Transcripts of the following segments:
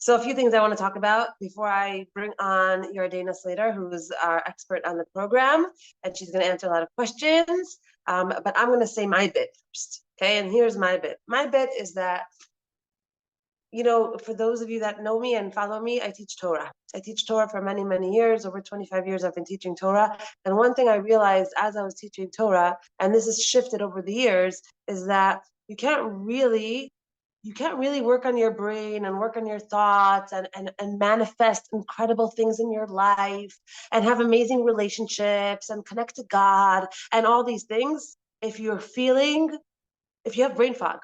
So a few things I want to talk about before I bring on Yardena Slater, who's our expert on the program, and she's going to answer a lot of questions. But I'm going to say my bit first, okay? And here's my bit. My bit is that, for those of you that know me and follow me, I teach Torah. I teach Torah for many, many years. Over 25 years, I've been teaching Torah. And one thing I realized as I was teaching Torah, and this has shifted over the years, is that you can't really work on your brain and work on your thoughts and manifest incredible things in your life and have amazing relationships and connect to God and all these things if you have brain fog,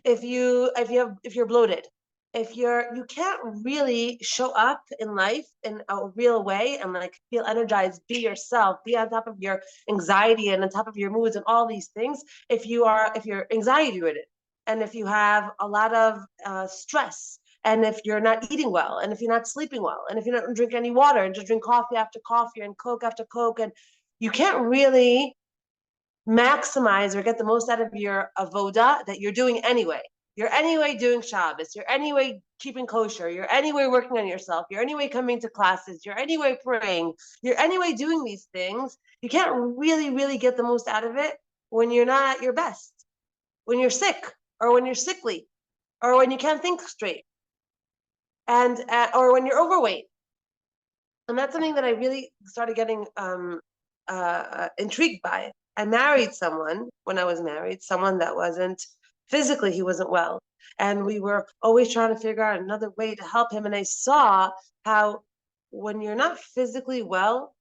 if you're bloated, you can't really show up in life in a real way and like feel energized, be yourself, be on top of your anxiety and on top of your moods and all these things if you're anxiety ridden and if you have a lot of stress and if you're not eating well and if you're not sleeping well and if you don't drink any water and just drink coffee after coffee and Coke after Coke, and you can't really maximize or get the most out of your avoda that you're doing anyway. You're anyway doing Shabbos. You're anyway keeping kosher. You're anyway working on yourself. You're anyway coming to classes. You're anyway praying. You're anyway doing these things. You can't really, really get the most out of it when you're not at your best, when you're sick or when you're sickly or when you can't think straight and or when you're overweight. And that's something that I really started getting intrigued by. I married someone when I was married, someone that physically, he wasn't well. And we were always trying to figure out another way to help him. And I saw how when you're not physically well,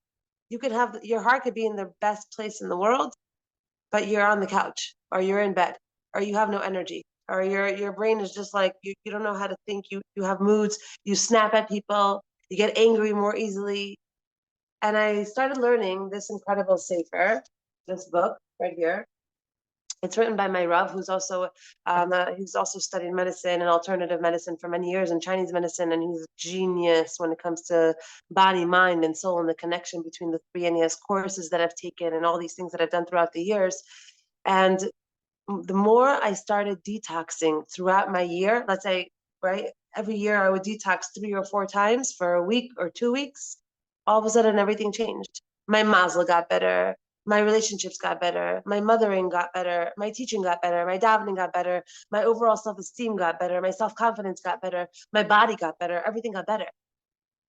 you could have, your heart could be in the best place in the world, but you're on the couch or you're in bed or you have no energy or your brain is just like, you don't know how to think. You have moods, you snap at people, you get angry more easily. And I started learning this incredible sefer, this book right here. It's written by my Rav, who's also studied medicine and alternative medicine for many years and Chinese medicine, and he's a genius when it comes to body, mind, and soul and the connection between the three. And he has courses that I've taken and all these things that I've done throughout the years. And the more I started detoxing throughout my year, let's say, right, every year I would detox 3 or 4 times for a week or 2 weeks. All of a sudden, everything changed. My mazel got better. My relationships got better. My mothering got better. My teaching got better. My davening got better. My overall self-esteem got better. My self-confidence got better. My body got better. Everything got better.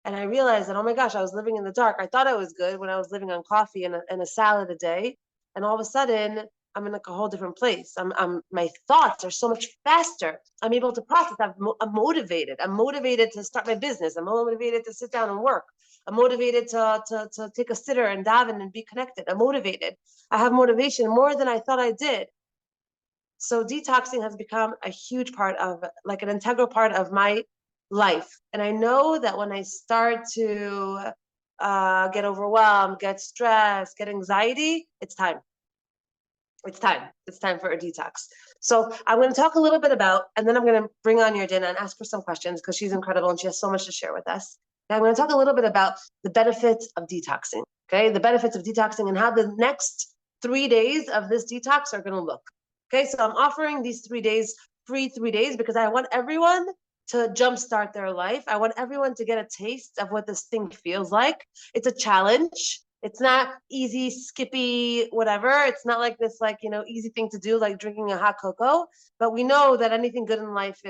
And I realized that, oh my gosh, I was living in the dark. I thought I was good when I was living on coffee and a salad a day. And all of a sudden, I'm in like a whole different place. My thoughts are so much faster. I'm able to process. I'm motivated. I'm motivated to start my business. I'm motivated to sit down and work. I'm motivated to take a sitter and daven and be connected. I'm motivated. I have motivation more than I thought I did. So detoxing has become a huge part of, like an integral part of my life. And I know that when I start to get overwhelmed, get stressed, get anxiety, it's time. It's time. It's time for a detox. So I'm going to talk a little bit about, and then I'm going to bring on Yardena and ask her some questions because she's incredible and she has so much to share with us. Now I'm going to talk a little bit about the benefits of detoxing, okay? The benefits of detoxing and how the next 3 days of this detox are going to look. Okay, so I'm offering these 3 days, free 3 days, because I want everyone to jumpstart their life. I want everyone to get a taste of what this thing feels like. It's a challenge. It's not easy, skippy, whatever. It's not like this, easy thing to do, like drinking a hot cocoa. But we know that anything good in life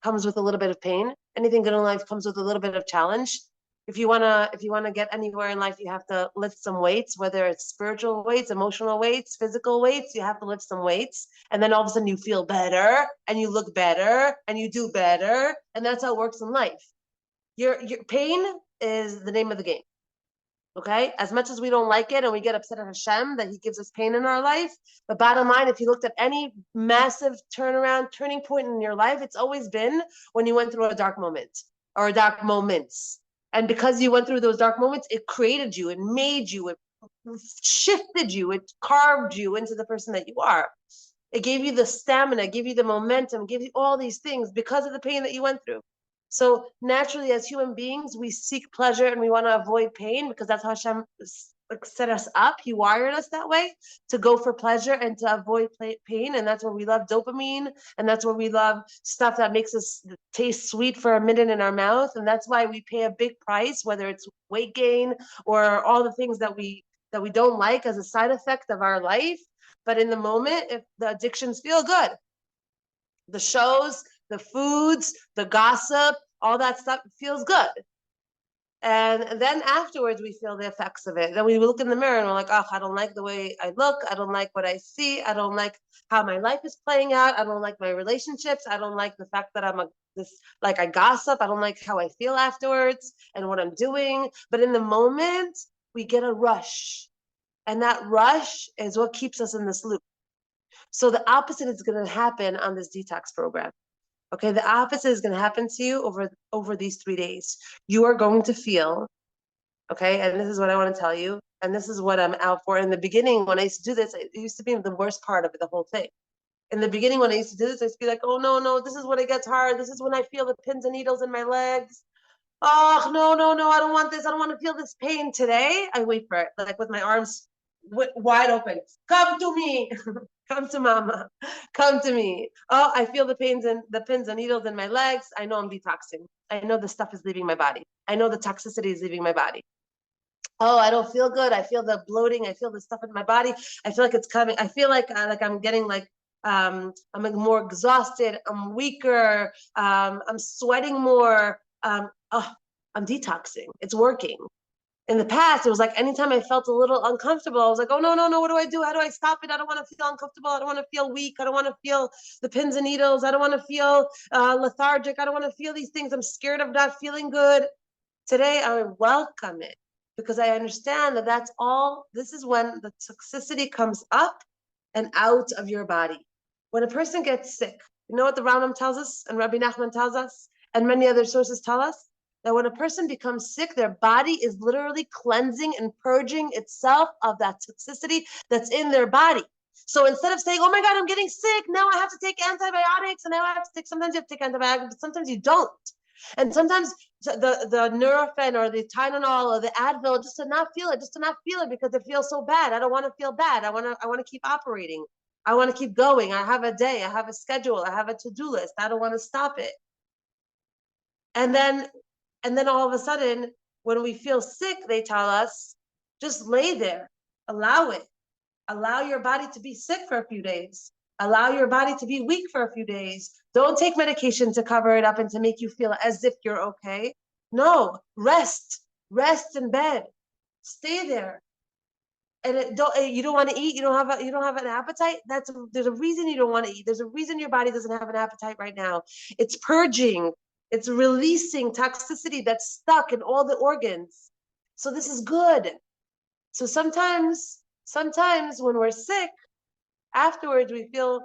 comes with a little bit of pain. Anything good in life comes with a little bit of challenge. If you wanna get anywhere in life, you have to lift some weights, whether it's spiritual weights, emotional weights, physical weights. You have to lift some weights, and then all of a sudden you feel better, and you look better, and you do better, and that's how it works in life. Your pain is the name of the game. Okay, as much as we don't like it and we get upset at Hashem that he gives us pain in our life, but bottom line, if you looked at any massive turning point in your life, it's always been when you went through a dark moment or dark moments. And because you went through those dark moments, it created you, it made you, it shifted you, it carved you into the person that you are. It gave you the stamina, gave you the momentum, gave you all these things because of the pain that you went through. So naturally, as human beings, we seek pleasure and we want to avoid pain because that's how Hashem set us up. He wired us that way to go for pleasure and to avoid pain. And that's where we love dopamine. And that's where we love stuff that makes us taste sweet for a minute in our mouth. And that's why we pay a big price, whether it's weight gain or all the things that we don't like as a side effect of our life. But in the moment, if the addictions feel good, the shows, the foods, the gossip, all that stuff feels good. And then afterwards, we feel the effects of it. Then we look in the mirror and we're like, oh, I don't like the way I look. I don't like what I see. I don't like how my life is playing out. I don't like my relationships. I don't like the fact that I gossip. I don't like how I feel afterwards and what I'm doing. But in the moment, we get a rush. And that rush is what keeps us in this loop. So the opposite is going to happen on this detox program. Okay, the opposite is going to happen to you over these 3 days. You are going to feel, okay, and this is what I want to tell you, and this is what I'm out for. In the beginning, when I used to do this, it used to be the worst part of the whole thing. In the beginning, when I used to do this, I used to be like, oh, no, this is when it gets hard. This is when I feel the pins and needles in my legs. Oh, no, I don't want this. I don't want to feel this pain today. I wait for it, like with my arms wide open. Come to me. Come to mama. Come to me. Oh, I feel the pins and needles in my legs. I know I'm detoxing. I know the stuff is leaving my body. I know the toxicity is leaving my body. Oh, I don't feel good. I feel the bloating. I feel the stuff in my body. I feel like it's coming. I feel like I'm getting I'm like more exhausted. I'm weaker. I'm sweating more. Oh, I'm detoxing. It's working. In the past, it was like anytime I felt a little uncomfortable, I was like, oh, no, what do I do? How do I stop it? I don't want to feel uncomfortable. I don't want to feel weak. I don't want to feel the pins and needles. I don't want to feel lethargic. I don't want to feel these things. I'm scared of not feeling good. Today, I welcome it because I understand that that's all. This is when the toxicity comes up and out of your body. When a person gets sick, you know what the Rambam tells us and Rabbi Nachman tells us and many other sources tell us? That when a person becomes sick, their body is literally cleansing and purging itself of that toxicity that's in their body. So instead of saying, oh my God, I'm getting sick, now I have to take antibiotics, and now I have to take, sometimes you have to take antibiotics, but sometimes you don't. And sometimes the Nurofen or the Tylenol or the Advil, just to not feel it because it feels so bad. I don't want to feel bad. I want to keep operating. I want to keep going. I have a day, I have a schedule, I have a to-do list. I don't want to stop it. And then all of a sudden, when we feel sick, they tell us, just lay there, allow it. Allow your body to be sick for a few days. Allow your body to be weak for a few days. Don't take medication to cover it up and to make you feel as if you're okay. No, rest in bed. Stay there. And you don't want to eat. You don't have an appetite. There's a reason you don't want to eat. There's a reason your body doesn't have an appetite right now. It's purging. It's releasing toxicity that's stuck in all the organs. So this is good. So sometimes when we're sick, afterwards we feel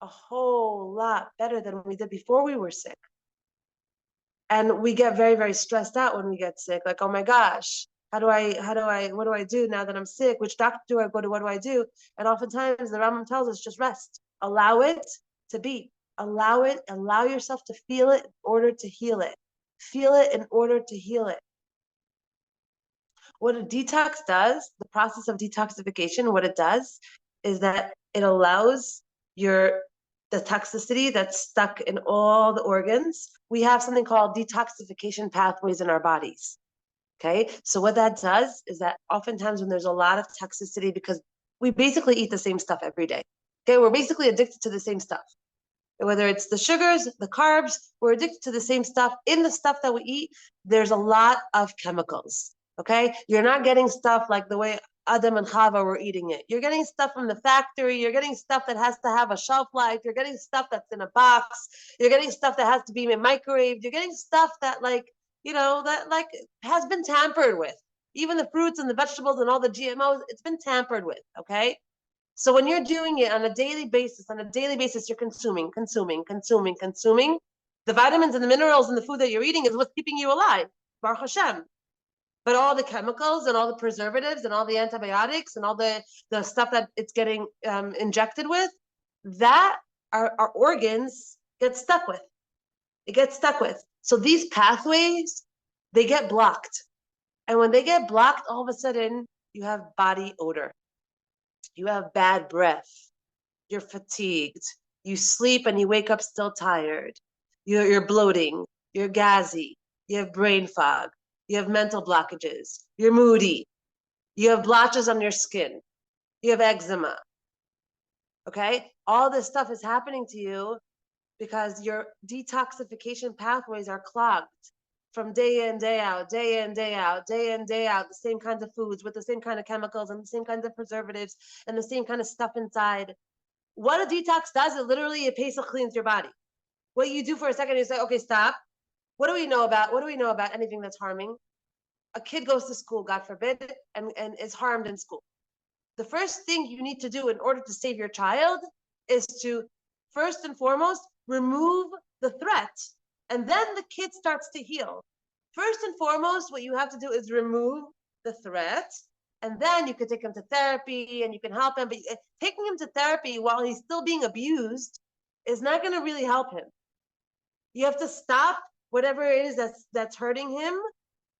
a whole lot better than we did before we were sick. And we get very, very stressed out when we get sick. Like, oh my gosh, what do I do now that I'm sick? Which doctor do I go to? What do I do? And oftentimes the Rambam tells us just rest. Allow it to be. Allow it. Allow yourself to feel it in order to heal it. Feel it in order to heal it. What a detox does, the process of detoxification, what it does is that it allows the toxicity that's stuck in all the organs. We have something called detoxification pathways in our bodies. Okay, so what that does is that oftentimes when there's a lot of toxicity, because we basically eat the same stuff every day. Okay, we're basically addicted to the same stuff. Whether it's the sugars, the carbs, we're addicted to the same stuff. In the stuff that we eat, there's a lot of chemicals. Okay, you're not getting stuff like the way Adam and Chava were eating it. You're getting stuff from the factory. You're getting stuff that has to have a shelf life. You're getting stuff that's in a box. You're getting stuff that has to be microwaved. You're getting stuff that that has been tampered with. Even the fruits and the vegetables and all the GMOs, it's been tampered with. Okay. So when you're doing it on a daily basis, you're consuming. The vitamins and the minerals in the food that you're eating is what's keeping you alive. Baruch Hashem. But all the chemicals and all the preservatives and all the antibiotics and all the stuff that it's getting injected with, that our organs get stuck with. It gets stuck with. So these pathways, they get blocked. And when they get blocked, all of a sudden, you have body odor, you have bad breath, you're fatigued, you sleep and you wake up still tired, you're bloating, you're gassy, you have brain fog, you have mental blockages, you're moody, you have blotches on your skin, you have eczema. Okay? All this stuff is happening to you because your detoxification pathways are clogged from day in, day out, day in, day out, day in, day out, the same kinds of foods with the same kind of chemicals and the same kinds of preservatives and the same kind of stuff inside. What a detox does, it literally, it basically cleans your body. What you do for a second, you say, okay, stop. What do we know about? What do we know about anything that's harming? A kid goes to school, God forbid, and is harmed in school. The first thing you need to do in order to save your child is to, first and foremost, remove the threat. And then the kid starts to heal. First and foremost, what you have to do is remove the threat. And then you can take him to therapy and you can help him. But taking him to therapy while he's still being abused is not going to really help him. You have to stop whatever it is that's hurting him.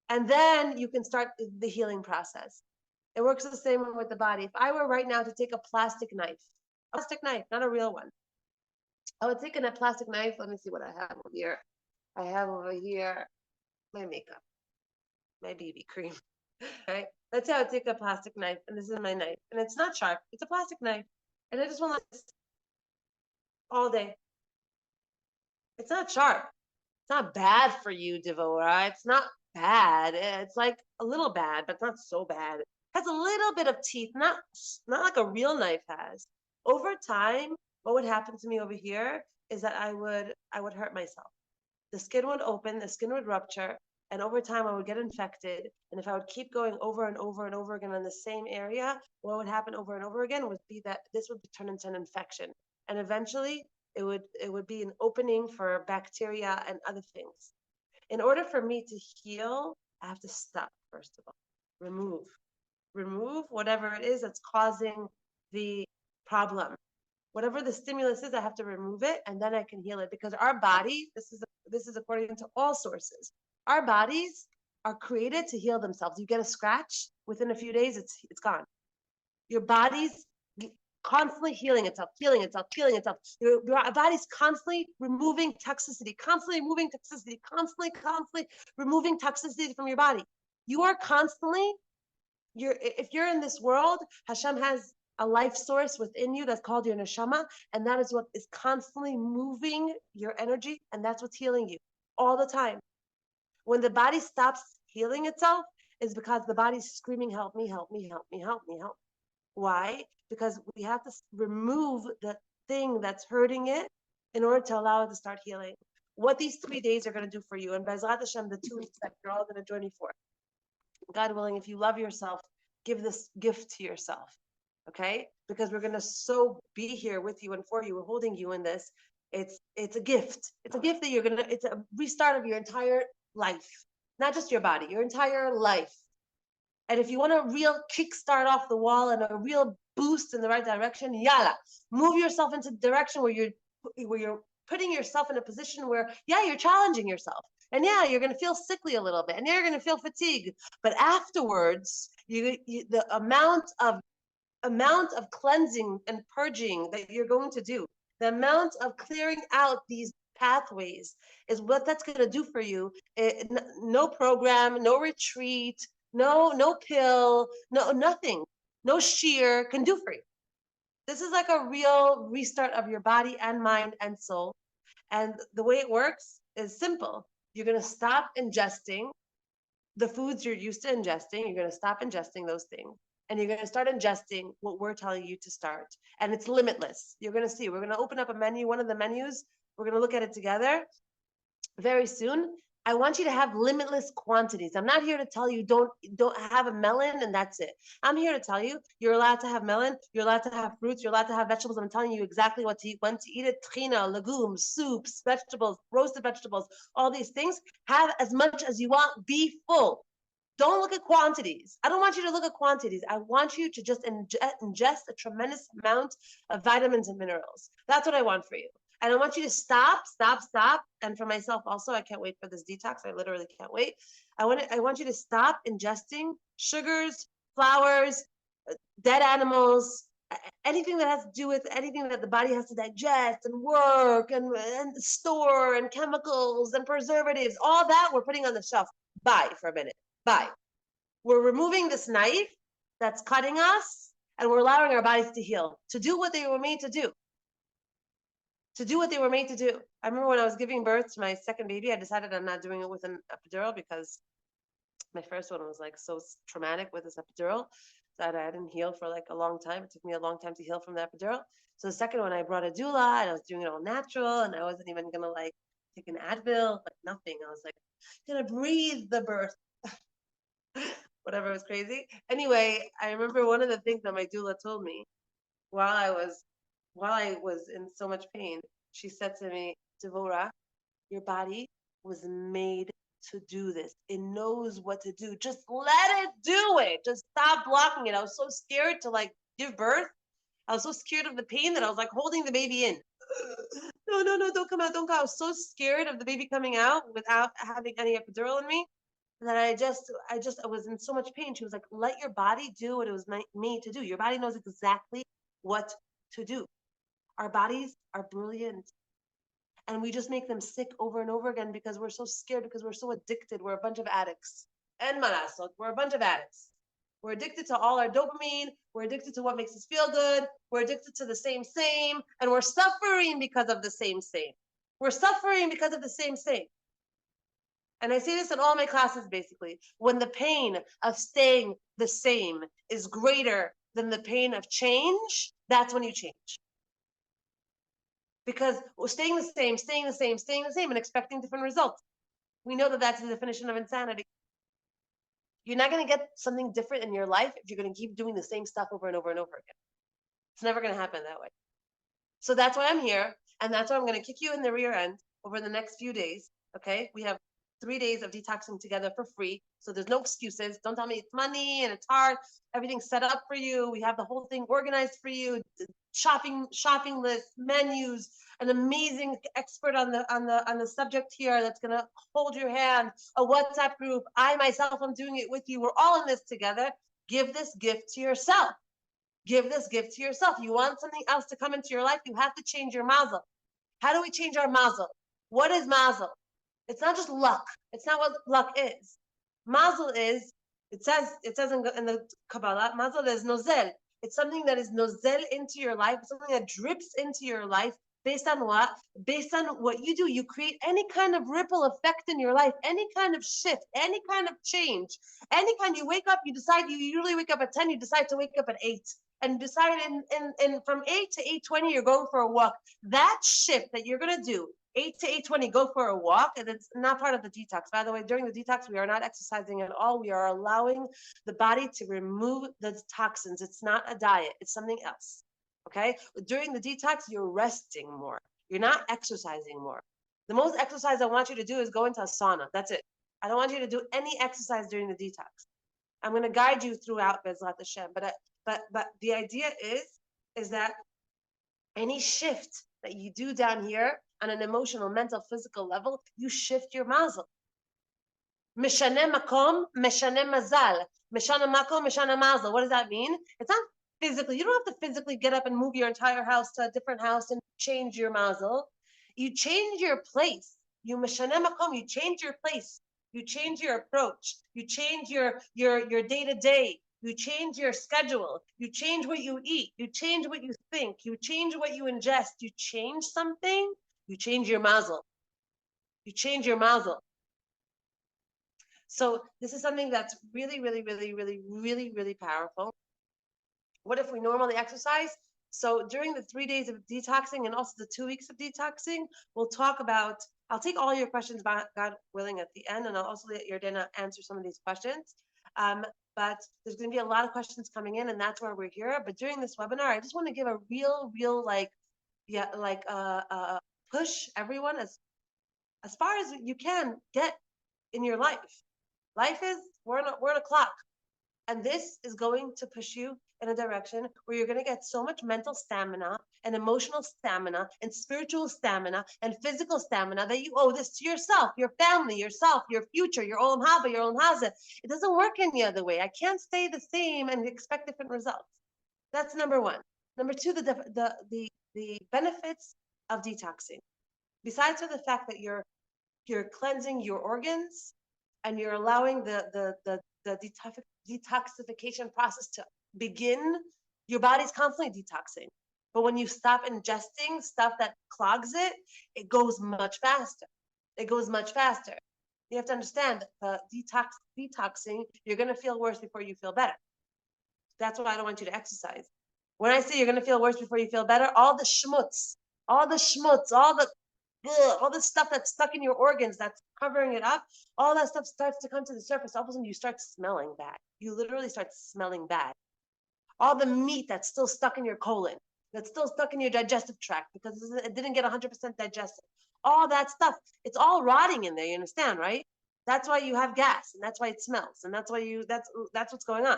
And then you can start the healing process. It works the same way with the body. If I were right now to take a plastic knife, not a real one, I would take a plastic knife. Let me see what I have over here. I have over here my makeup, my BB cream. Right? Let's say I would take a plastic knife, and this is my knife, and it's not sharp. It's a plastic knife, and I just want this all day. It's not sharp. It's not bad for you, Devora. It's not bad. It's like a little bad, but not so bad. It has a little bit of teeth, not like a real knife has. Over time, what would happen to me over here is that I would hurt myself. The skin would open, the skin would rupture, and over time I would get infected. And if I would keep going over and over and over again in the same area, what would happen over and over again would be that this would turn into an infection. And eventually it would be an opening for bacteria and other things. In order for me to heal, I have to stop, first of all. Remove whatever it is that's causing the problem. Whatever the stimulus is, I have to remove it, and then I can heal it. Because our body, this is according to all sources, our bodies are created to heal themselves. You get a scratch, within a few days, it's gone. Your body's constantly healing itself. Your body's constantly removing toxicity, constantly removing toxicity from your body. You are constantly, if you're in this world, Hashem has a life source within you that's called your neshama, and that is what is constantly moving your energy, and that's what's healing you all the time. When the body stops healing itself, is because the body's screaming, help me, help me, help me, help me, help me. Why? Because we have to remove the thing that's hurting it in order to allow it to start healing. What these 3 days are going to do for you, and Bezrat Hashem, the 2 weeks that you're all going to join me for. God willing, if you love yourself, give this gift to yourself, okay? Because we're going to so be here with you and for you. We're holding you in this. It's a gift. It's a gift that it's a restart of your entire life, not just your body, your entire life. And if you want a real kickstart off the wall and a real boost in the right direction, yalla, move yourself into the direction where you're putting yourself in a position where, yeah, you're challenging yourself. And yeah, you're going to feel sickly a little bit, and you're going to feel fatigued. But afterwards, the amount of cleansing and purging that you're going to do, the amount of clearing out these pathways is what that's going to do for you. No program, no retreat, no pill, no nothing, no shear can do for you. This is like a real restart of your body and mind and soul. And the way it works is simple. You're going to stop ingesting the foods you're used to ingesting. You're going to stop ingesting those things. And you're going to start ingesting what we're telling you to start. And it's limitless. You're going to see. We're going to open up a menu, one of the menus. We're going to look at it together very soon. I want you to have limitless quantities. I'm not here to tell you don't have a melon and that's it. I'm here to tell you you're allowed to have melon, you're allowed to have fruits, you're allowed to have vegetables. I'm telling you exactly what to eat, when to eat it, trina, legumes, soups, vegetables, roasted vegetables, all these things. Have as much as you want, be full. Don't look at quantities. I don't want you to look at quantities. I want you to just ingest a tremendous amount of vitamins and minerals. That's what I want for you. And I want you to stop. And for myself also, I can't wait for this detox. I literally can't wait. I want you to stop ingesting sugars, flowers, dead animals, anything that has to do with anything that the body has to digest and work and store and chemicals and preservatives, all that we're putting on the shelf. Bye for a minute. Bye. We're removing this knife that's cutting us, and we're allowing our bodies to heal, to do what they were made to do. To do what they were made to do. I remember when I was giving birth to my second baby, I decided I'm not doing it with an epidural because my first one was like so traumatic with this epidural that I didn't heal for like a long time. It took me a long time to heal from the epidural. So the second one, I brought a doula and I was doing it all natural, and I wasn't even gonna like take an Advil, like nothing. I was like gonna breathe the birth. Whatever, was crazy. Anyway, I remember one of the things that my doula told me while I was in so much pain. She said to me, Devora, your body was made to do this. It knows what to do. Just let it do it. Just stop blocking it. I was so scared to like give birth. I was so scared of the pain that I was like holding the baby in. No, no, no, don't come out, don't come out. I was so scared of the baby coming out without having any epidural in me that I was in so much pain. She was like, let your body do what it was made to do. Your body knows exactly what to do. Our bodies are brilliant. And we just make them sick over and over again because we're so scared, because we're so addicted. We're a bunch of addicts. And malasot, we're a bunch of addicts. We're addicted to all our dopamine. We're addicted to what makes us feel good. We're addicted to the same, and we're suffering because of the same. We're suffering because of the same. And I say this in all my classes, basically. When the pain of staying the same is greater than the pain of change, that's when you change. Because we're staying the same, and expecting different results. We know that that's the definition of insanity. You're not going to get something different in your life if you're going to keep doing the same stuff over and over and over again. It's never going to happen that way. So that's why I'm here, and that's why I'm going to kick you in the rear end over the next few days. Okay, we have 3 days of detoxing together for free, so there's no excuses. Don't tell me it's money and it's hard. Everything's set up for you. We have the whole thing organized for you. Shopping list, menus, an amazing expert on the subject here that's going to hold your hand, a WhatsApp group. I myself am doing it with you. We're all in this together. Give this gift to yourself. Give this gift to yourself. You want something else to come into your life, you have to change your mazel. How do we change our mazel? What is mazel? It's not just luck. It's not what luck is. Mazel is, it says in the Kabbalah, mazel is nozel. It's something that is nozel into your life, something that drips into your life. Based on what? Based on what you do. You create any kind of ripple effect in your life, any kind of shift, any kind of change, any kind. You wake up, you decide, you usually wake up at 10, you decide to wake up at 8. And decide in from 8 to 8:20, you're going for a walk. That shift that you're going to do, 8 to 8:20, go for a walk, and it's not part of the detox. By the way, during the detox, we are not exercising at all. We are allowing the body to remove the toxins. It's not a diet. It's something else. Okay? During the detox, you're resting more. You're not exercising more. The most exercise I want you to do is go into a sauna. That's it. I don't want you to do any exercise during the detox. I'm going to guide you throughout Bezrat Hashem. But the idea is that any shift that you do down here on an emotional, mental, physical level, you shift your mazel. Meshane makom, meshane mazal. Meshane makom, meshane mazel. What does that mean? It's not physically. You don't have to physically get up and move your entire house to a different house and change your mazel. You change your place. You meshane makom. You change your place. You change your approach. You change your day-to-day. You change your schedule. You change what you eat. You change what you think. You change what you ingest. You change something. You change your mazel. You change your mazel. So this is something that's really, really, really, really, really, really powerful. What if we normally exercise? So during the 3 days of detoxing and also the 2 weeks of detoxing, we'll talk about, I'll take all your questions, God willing, at the end, and I'll also let Yardena answer some of these questions. But there's going to be a lot of questions coming in, and that's why we're here. But during this webinar, I just want to give a real push everyone as far as you can get in your life. Life is, we're on a clock, and this is going to push you in a direction where you're going to get so much mental stamina and emotional stamina and spiritual stamina and physical stamina that you owe this to yourself, your family, yourself, your future, your own haba, your own haza. It doesn't work any other way. I can't stay the same and expect different results. That's number one. Number two, the benefits of detoxing. Besides for the fact that you're cleansing your organs and you're allowing the detoxification process to begin, your body's constantly detoxing. But when you stop ingesting stuff that clogs it, it goes much faster. It goes much faster. You have to understand the detoxing, you're going to feel worse before you feel better. That's why I don't want you to exercise. When I say you're going to feel worse before you feel better, all the schmutz, all the stuff that's stuck in your organs that's covering it up, all that stuff starts to come to the surface. All of a sudden, you start smelling bad. You literally start smelling bad. All the meat that's still stuck in your colon, that's still stuck in your digestive tract because it didn't get 100% digested. All that stuff, it's all rotting in there. You understand, right? That's why you have gas, and that's why it smells, and that's why that's what's going on.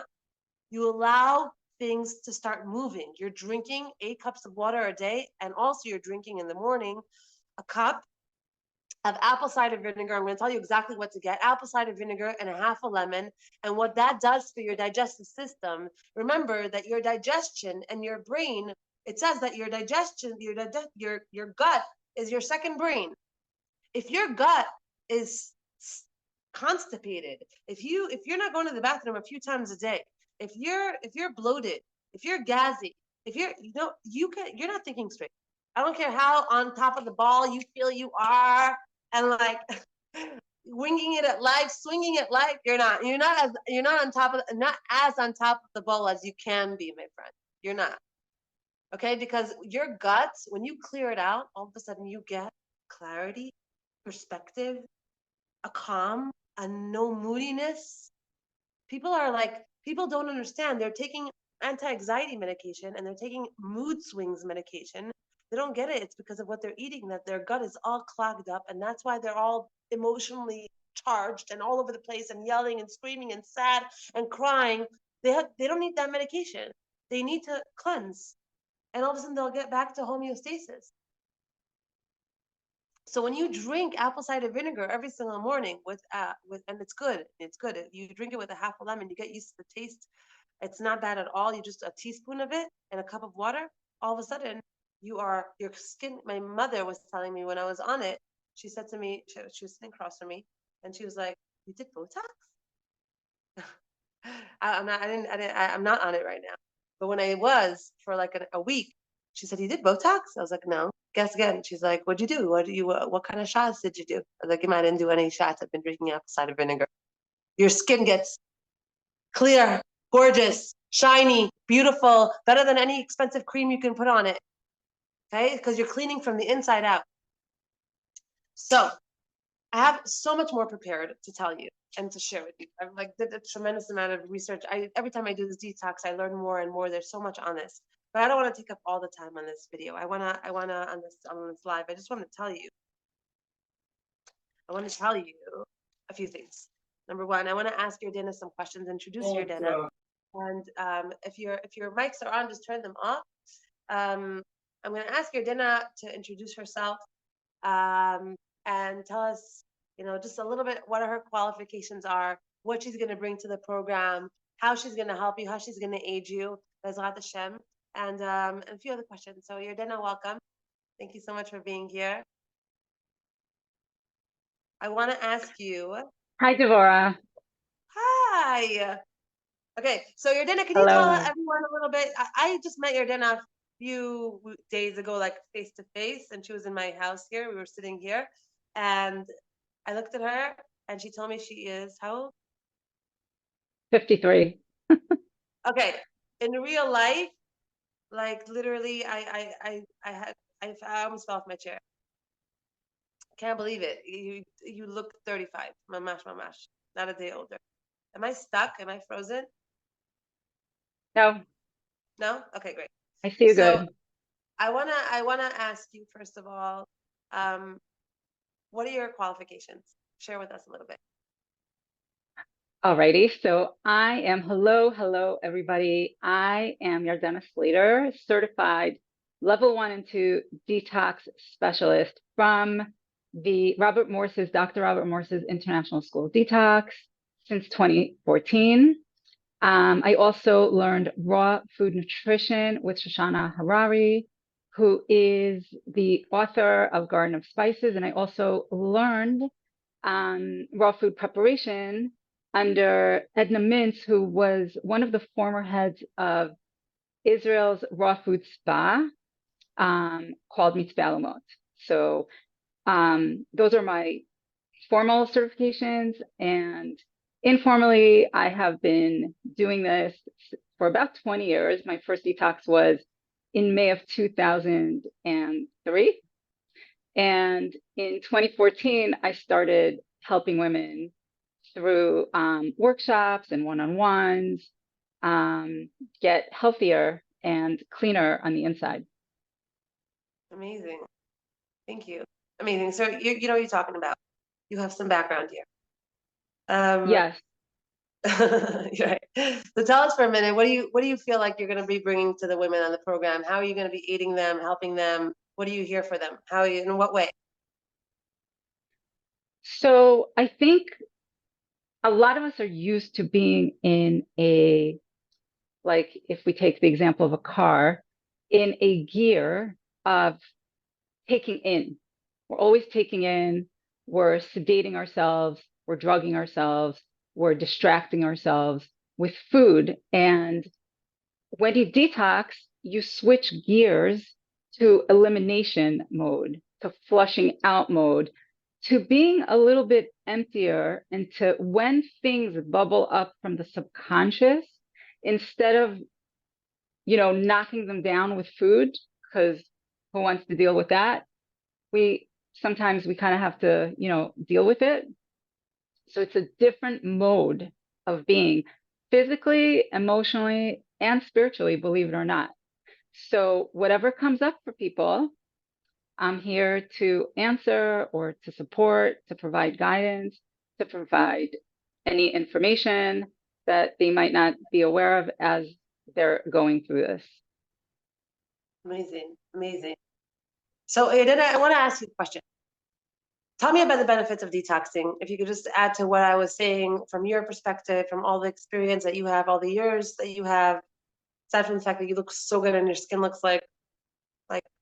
You allow things to start moving. You're drinking 8 cups of water a day, and also you're drinking in the morning a cup of apple cider vinegar. I'm going to tell you exactly what to get. Apple cider vinegar and a half a lemon. And what that does for your digestive system, remember that your digestion and your brain, it says that your digestion, your gut is your second brain. If your gut is constipated, if you're not going to the bathroom a few times a day, if you're bloated, if you're gassy, if you're you're not thinking straight. I don't care how on top of the ball you feel you are, and like winging it at life, swinging at life. You're not on top of, not as on top of the ball as you can be, my friend. You're not. Okay, because your guts, when you clear it out, all of a sudden you get clarity, perspective, a calm, a no moodiness. People don't understand. They're taking anti-anxiety medication and they're taking mood swings medication. They don't get it. It's because of what they're eating, that their gut is all clogged up, and that's why they're all emotionally charged and all over the place and yelling and screaming and sad and crying. They don't need that medication. They need to cleanse, and all of a sudden they'll get back to homeostasis. So when you drink apple cider vinegar every single morning and it's good. You drink it with a half a lemon, you get used to the taste. It's not bad at all. You just a teaspoon of it and a cup of water. All of a sudden, your skin. My mother was telling me when I was on it. She said to me, she was sitting across from me, and she was like, "You did Botox?" I'm not. I'm not on it right now. But when I was for like a week, she said, "You did Botox?" I was like, "No." Guess again. She's like, "What'd you do? What kind of shots did you do?" I was like, "I didn't do any shots. I've been drinking apple cider vinegar." Your skin gets clear, gorgeous, shiny, beautiful, better than any expensive cream you can put on it. Okay? Because you're cleaning from the inside out. So I have so much more prepared to tell you and to share with you. I've did a tremendous amount of research. Every time I do this detox, I learn more and more. There's so much on this. But I don't want to take up all the time on this video. I wanna on this live. I just want to tell you. I want to tell you a few things. Number one, I want to ask Yardena some questions, introduce Yardena. And if your mics are on, just turn them off. I'm going to ask Yardena to introduce herself and tell us, just a little bit what her qualifications are, what she's going to bring to the program, how she's going to help you, how she's going to aid you, Bezrat Hashem, and a few other questions. So Yardena, welcome. Thank you so much for being here. I want to ask you. Hi, Devorah. Hi. Okay, so Yardena, can you tell everyone a little bit? I just met Yardena a few days ago, like face to face, and she was in my house here. We were sitting here, and I looked at her, and she told me she is how old? 53. Okay, in real life, like literally, I almost fell off my chair. Can't believe it. You look 35. Mamash, not a day older. Am I stuck? Am I frozen? No. No? Okay, great. I see you good. I wanna ask you first of all, what are your qualifications? Share with us a little bit. Alrighty, so hello, everybody. I am Yardena Slater, certified level 1 and 2 detox specialist from Dr. Robert Morse's International School of Detox since 2014. I also learned raw food nutrition with Shoshana Harari, who is the author of Garden of Spices. And I also learned raw food preparation under Edna Mintz, who was one of the former heads of Israel's raw food spa called Mitzvah Alomot. So those are my formal certifications, and informally, I have been doing this for about 20 years. My first detox was in May of 2003. And in 2014, I started helping women through workshops and one-on-ones get healthier and cleaner on the inside. Amazing. Thank you. Amazing. So you know what you're talking about. You have some background here. Yes. Right. So tell us for a minute, what do you feel like you're going to be bringing to the women on the program? How are you going to be aiding them, helping them? What do you hear for them? How are you, in what way? So I think a lot of us are used to being in like if we take the example of a car, in a gear of taking in. We're always taking in, we're sedating ourselves, we're drugging ourselves, we're distracting ourselves with food. And when you detox, you switch gears to elimination mode, to flushing out mode, to being a little bit emptier, and to when things bubble up from the subconscious, instead of, knocking them down with food, because who wants to deal with that? Sometimes we kind of have to, deal with it. So it's a different mode of being physically, emotionally, and spiritually, believe it or not. So whatever comes up for people, I'm here to answer or to support, to provide guidance, to provide any information that they might not be aware of as they're going through this. Amazing. Amazing. So then I want to ask you a question. Tell me about the benefits of detoxing. If you could just add to what I was saying from your perspective, from all the experience that you have, all the years that you have, aside from the fact that you look so good and your skin looks like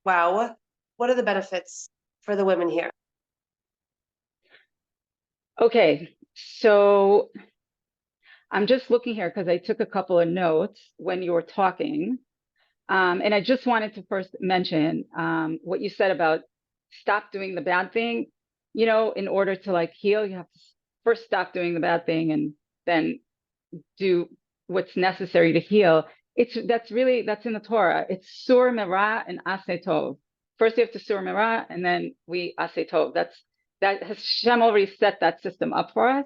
wow. What are the benefits for the women here? Okay, so I'm just looking here because I took a couple of notes when you were talking. And I just wanted to first mention what you said about stop doing the bad thing. In order to heal, you have to first stop doing the bad thing and then do what's necessary to heal. That's in the Torah. It's sur merah and aseh tov. First you have to sur merah and then we aseh tov. Hashem already set that system up for us.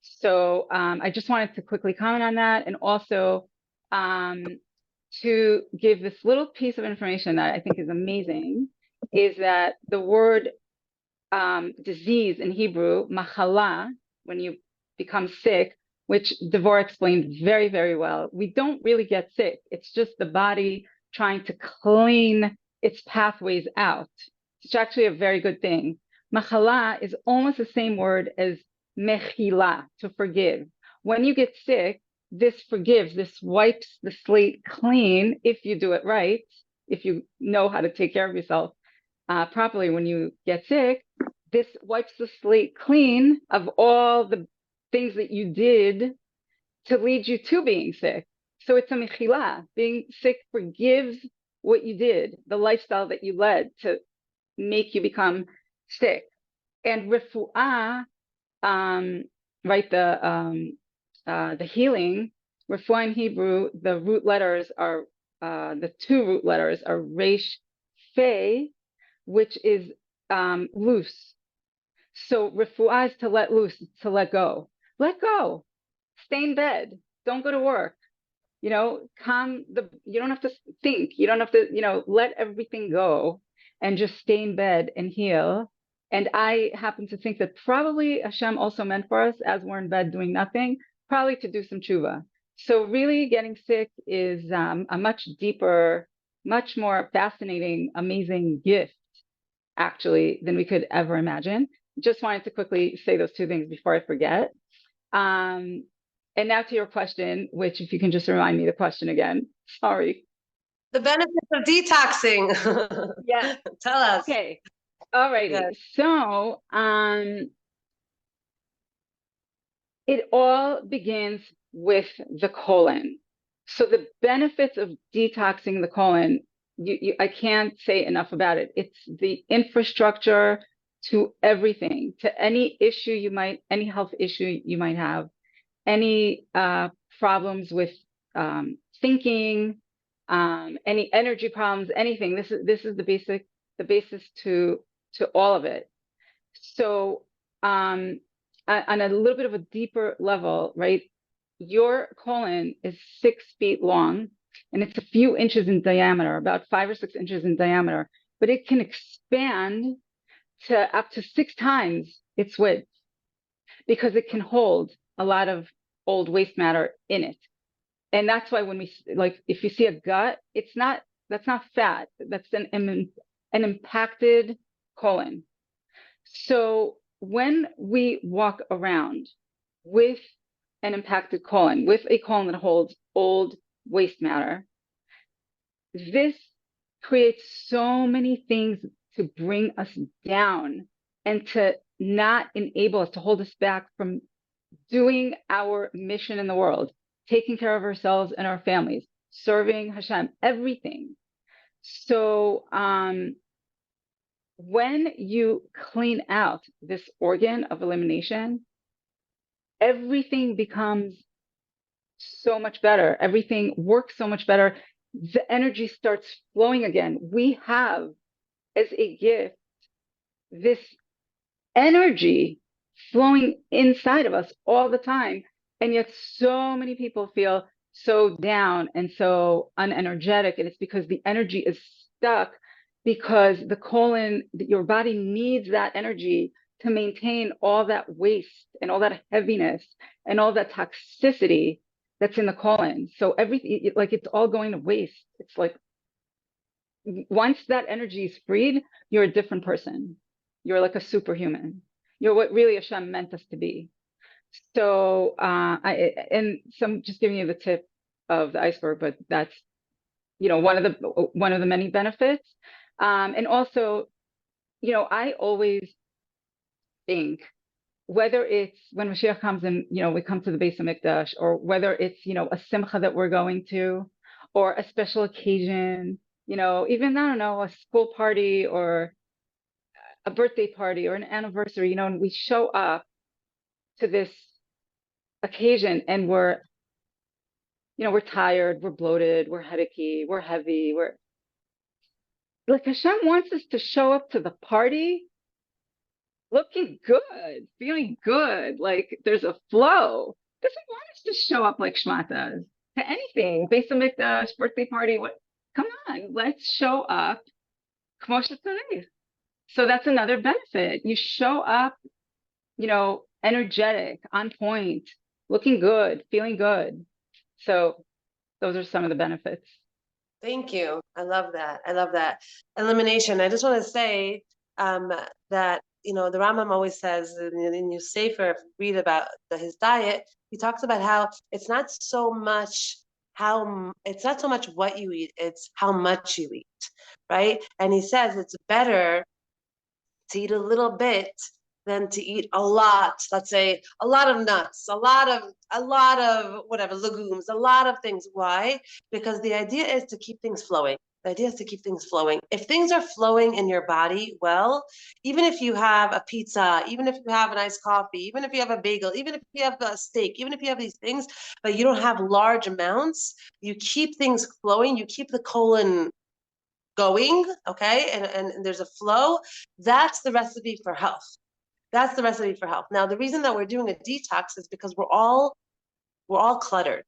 So I just wanted to quickly comment on that, and also to give this little piece of information that I think is amazing, is that the word disease in Hebrew, machala, when you become sick, which Devorah explained very, very well, we don't really get sick. It's just the body trying to clean its pathways out. It's actually a very good thing. Machala is almost the same word as mechila, to forgive. When you get sick, this forgives, this wipes the slate clean if you do it right, if you know how to take care of yourself properly when you get sick. This wipes the slate clean of all the things that you did to lead you to being sick. So it's a mechila. Being sick forgives what you did, the lifestyle that you led to make you become sick. And refuah, right, the healing, refuah in Hebrew, the root letters are, the two root letters are resh, fe, which is loose. So refuah is to let loose, to let go. Let go. Stay in bed. Don't go to work. You don't have to think. You don't have to, let everything go and just stay in bed and heal. And I happen to think that probably Hashem also meant for us, as we're in bed doing nothing, probably to do some tshuva. So really getting sick is a much deeper, much more fascinating, amazing gift, actually, than we could ever imagine. Just wanted to quickly say those two things before I forget. And now to your question, which if you can just remind me the question again. Sorry. The benefits of detoxing. Yeah. Tell us. Okay. Alrighty. Yes. So, it all begins with the colon. So the benefits of detoxing the colon, I can't say enough about it. It's the infrastructure to everything, to any issue any health issue you might have, any problems with thinking, any energy problems, anything. This is the basis to all of it. So on a little bit of a deeper level, right? Your colon is 6 feet long and it's a few inches in diameter, about 5 or 6 inches in diameter, but it can expand to up to 6 times its width because it can hold a lot of old waste matter in it. And that's why when we, like, if you see a gut, that's not fat. That's an impacted colon. So when we walk around with an impacted colon, with a colon that holds old waste matter, this creates so many things to bring us down and to not enable us, to hold us back from doing our mission in the world, taking care of ourselves and our families, serving Hashem, everything. So when you clean out this organ of elimination, everything becomes so much better. Everything works so much better. The energy starts flowing again. We have, as a gift, this energy flowing inside of us all the time. And yet so many people feel so down and so unenergetic. And it's because the energy is stuck, because the colon, your body needs that energy to maintain all that waste and all that heaviness and all that toxicity that's in the colon. So everything, like, it's all going to waste. It's like, once that energy is freed, you're a different person. You're like a superhuman. You're what really Hashem meant us to be. So, and some, just giving you the tip of the iceberg, but that's, one of the many benefits. And also, I always think, whether it's when Mashiach comes and, we come to the Beis HaMikdash, or whether it's, a simcha that we're going to, or a special occasion, even, I don't know, a school party or a birthday party or an anniversary, and we show up to this occasion and we're tired, we're bloated, we're headachy, we're heavy, we're like, Hashem wants us to show up to the party looking good, feeling good, like there's a flow. Doesn't want us to show up like shmatas to anything, Beis HaMikdash, birthday party, what? Come on, let's show up kmo shetzarich. So that's another benefit. You show up, energetic, on point, looking good, feeling good. So those are some of the benefits. Thank you. I love that. I love that. Elimination. I just want to say that, the Rambam always says in your Sefer, read about his diet, he talks about how it's not so much what you eat, it's how much you eat, right? And he says it's better to eat a little bit than to eat a lot. Let's say a lot of nuts, a lot of whatever, legumes, a lot of things. Why? Because the idea is to keep things flowing. The idea is to keep things flowing. If things are flowing in your body, well, even if you have a pizza, even if you have an iced coffee, even if you have a bagel, even if you have a steak, even if you have these things, but you don't have large amounts, you keep things flowing, you keep the colon going, okay, and there's a flow. That's the recipe for health. That's the recipe for health. Now, the reason that we're doing a detox is because we're all cluttered.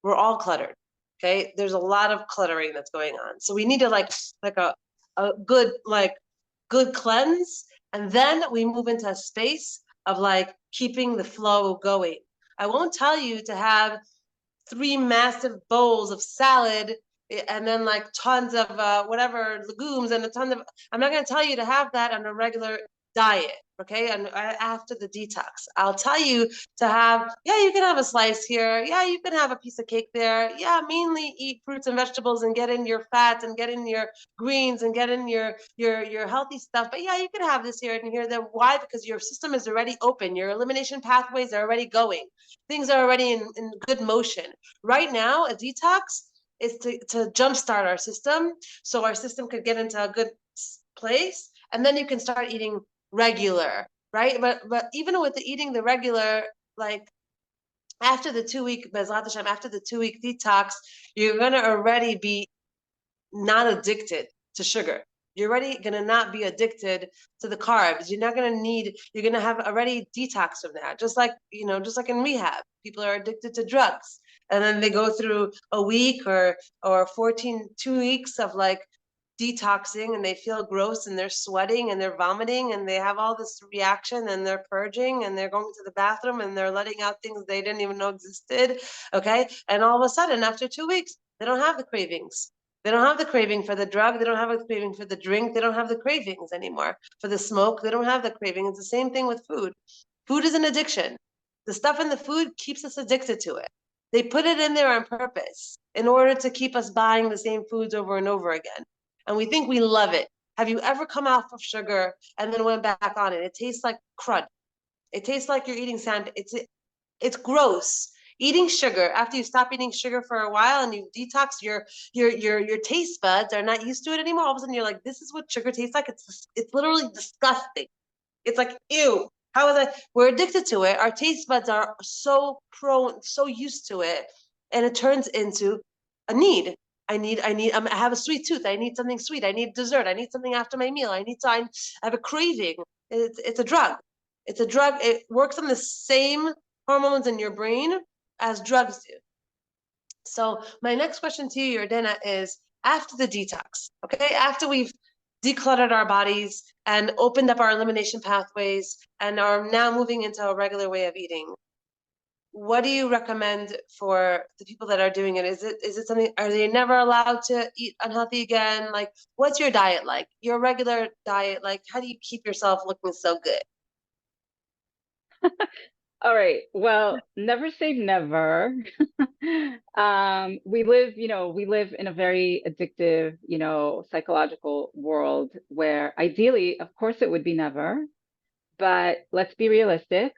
We're all cluttered. Okay, there's a lot of cluttering that's going on. So we need to like a good cleanse, and then we move into a space of like keeping the flow going. I won't tell you to have 3 massive bowls of salad and then like tons of whatever legumes and a ton of. I'm not going to tell you to have that on a regular diet, okay? And after the detox, I'll tell you to have. Yeah, you can have a slice here. Yeah, you can have a piece of cake there. Yeah, mainly eat fruits and vegetables and get in your fats and get in your greens and get in your healthy stuff. But yeah, you can have this here and here. Then why? Because your system is already open. Your elimination pathways are already going. Things are already in good motion. Right now, a detox is to jumpstart our system so our system could get into a good place. And then you can start eating regular, right? But even with the eating the regular, like after the 2 week, Bezrat Hashem, after the 2 week detox, you're going to already be not addicted to sugar. You're already going to not be addicted to the carbs. You're not going to need, you're going to have already detox from that. Just like, just like in rehab, people are addicted to drugs. And then they go through a week or 2 weeks of like detoxing and they feel gross and they're sweating and they're vomiting and they have all this reaction and they're purging and they're going to the bathroom and they're letting out things they didn't even know existed. Okay. And all of a sudden, after 2 weeks, they don't have the cravings. They don't have the craving for the drug. They don't have the craving for the drink. They don't have the cravings anymore for the smoke. They don't have the craving. It's the same thing with food. Food is an addiction. The stuff in the food keeps us addicted to it. They put it in there on purpose in order to keep us buying the same foods over and over again. And we think we love it. Have you ever come off of sugar and then went back on it? It tastes like crud. It tastes like you're eating sand. It's gross. Eating sugar after you stop eating sugar for a while and you detox your taste buds are not used to it anymore. All of a sudden you're like, this is what sugar tastes like. It's literally disgusting. It's like ew. How is that? We're addicted to it. Our taste buds are so prone, so used to it, and it turns into a need. I have a sweet tooth. I need something sweet. I need dessert. I need something after my meal. I have a craving. It's a drug. It's a drug. It works on the same hormones in your brain as drugs do. So my next question to you, Yordana, is after the detox, okay? After we've decluttered our bodies and opened up our elimination pathways and are now moving into a regular way of eating, what do you recommend for the people that are doing it? Is it something, are they never allowed to eat unhealthy again? Like, what's your diet like? Your regular diet, like, how do you keep yourself looking so good? All right. Well, never say never. We live in a very addictive, psychological world where ideally, of course, it would be never, but let's be realistic.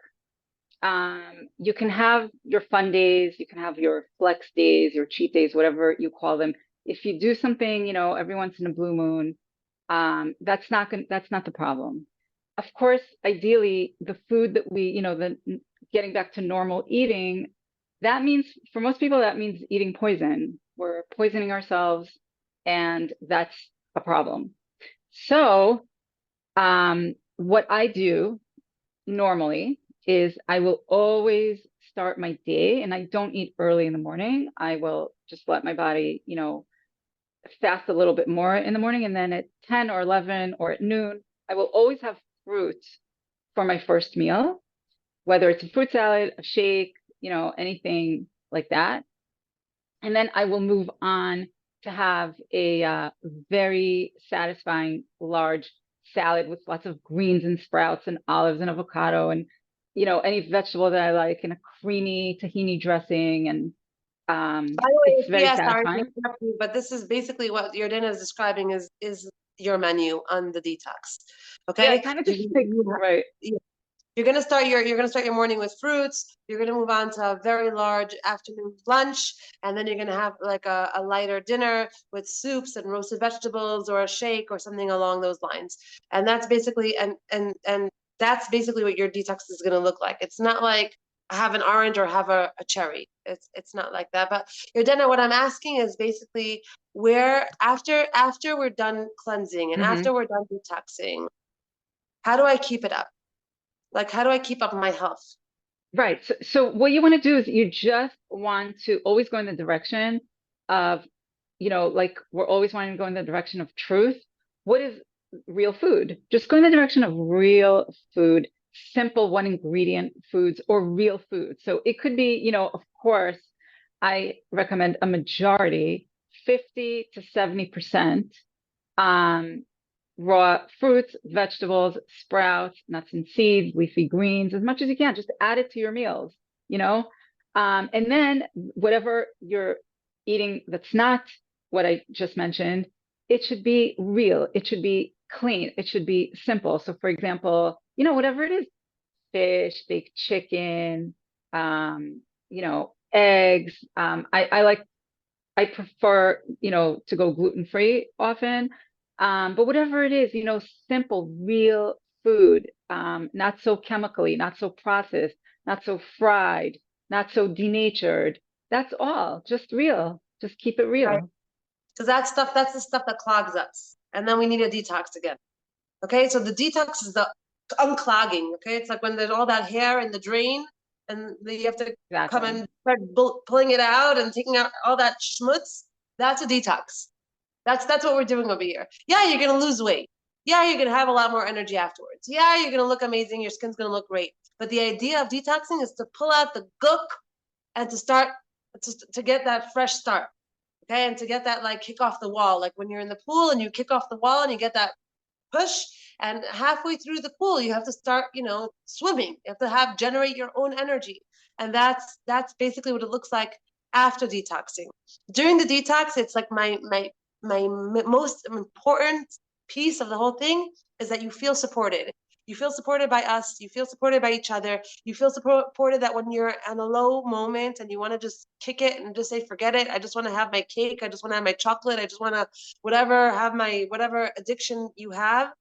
You can have your fun days, you can have your flex days, your cheat days, whatever you call them. If you do something, every once in a blue moon, that's not the problem. Of course, ideally, the food that the getting back to normal eating, that means for most people, that means eating poison. We're poisoning ourselves, and that's a problem. So, what I do normally is I will always start my day, and I don't eat early in the morning. I will just let my body, fast a little bit more in the morning, and then at 10 or 11 or at noon, I will always have fruit for my first meal, whether it's a fruit salad, a shake, anything like that. And then I will move on to have a very satisfying large salad with lots of greens and sprouts and olives and avocado and any vegetable that I like and a creamy tahini dressing and By the way, it's very yeah, sorry to satisfying. interrupt you, but this is basically what Yordana is describing is your menu on the detox. Yeah, I Okay, kind of just think right. you're gonna start your morning with fruits. You're gonna move on to a very large afternoon lunch, and then you're gonna have like a lighter dinner with soups and roasted vegetables or a shake or something along those lines. And that's basically and that's basically what your detox is gonna look like. It's not like have an orange or have a cherry. It's not like that. But your dinner, what I'm asking is basically where after we're done cleansing and Hmm. after we're done detoxing, how do I keep it up? Like, how do I keep up my health? Right. So what you want to do is you just want to always go in the direction of, like we're always wanting to go in the direction of truth. What is real food? Just go in the direction of real food simple one ingredient foods or real foods. So it could be, of course, I recommend a majority, 50 to 70%, raw fruits, vegetables, sprouts, nuts and seeds, leafy greens, as much as you can. Just add it to your meals, and then whatever you're eating that's not what I just mentioned, it should be real. It should be clean. It should be simple. So, for example, whatever it is, fish, baked chicken, eggs. I prefer, to go gluten-free often. But whatever it is, simple, real food, not so chemically, not so processed, not so fried, not so denatured. That's all, just real. Just keep it Right. real. Because that's the stuff that clogs us. And then we need a detox again. Okay, so the detox is the unclogging. Okay, it's like when there's all that hair in the drain, and you have to come Exactly. and start pulling it out and taking out all that schmutz. That's a detox. That's what we're doing over here. Yeah, you're gonna lose weight. Yeah, you're gonna have a lot more energy afterwards. Yeah, you're gonna look amazing. Your skin's gonna look great. But the idea of detoxing is to pull out the gook and to start to get that fresh start. Okay, and to get that like kick off the wall, like when you're in the pool and you kick off the wall and you get that push, and halfway through the pool you have to start swimming. You have to generate your own energy, and that's basically what it looks like after detoxing. During the detox, it's like my most important piece of the whole thing is that you feel supported. You feel supported by us, you feel supported by each other, you feel supported that when you're in a low moment and you want to just kick it and just say forget it, I just want to have my cake, I just want to have my chocolate, I just want to have my whatever addiction you have.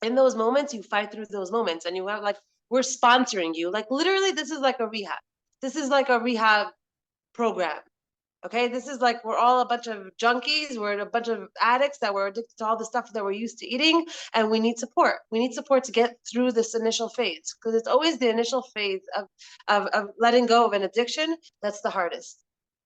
In those moments you fight through those moments, and you have like, we're sponsoring you, like literally this is like a rehab, this is like a rehab program. Okay, this is like we're all a bunch of junkies, we're a bunch of addicts that were addicted to all the stuff that we're used to eating, and we need support. We need support to get through this initial phase, because it's always the initial phase of letting go of an addiction that's the hardest.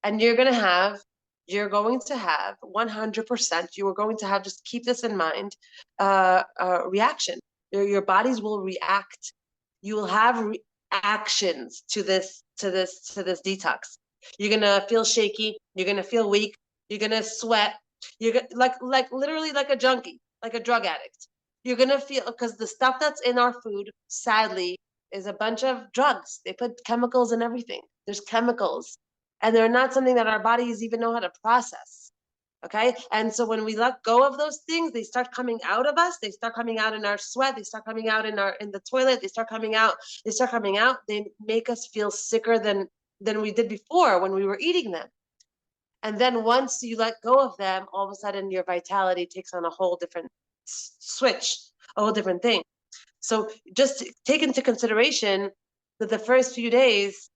And you're going to have 100%, you are going to have, just keep this in mind, reaction. Your bodies will react. You will have reactions to this detox. You're gonna feel shaky. You're gonna feel weak. You're gonna sweat. You're gonna like literally like a junkie, like a drug addict. You're gonna feel, because the stuff that's in our food, sadly, is a bunch of drugs. They put chemicals in everything. There's chemicals, and they're not something that our bodies even know how to process. Okay, and so when we let go of those things, they start coming out of us. They start coming out in our sweat. They start coming out in the toilet. They start coming out. They start coming out. They make us feel sicker than we did before when we were eating them. And then once you let go of them, all of a sudden your vitality takes on a whole different switch, a whole different thing. So just take into consideration that the first few days,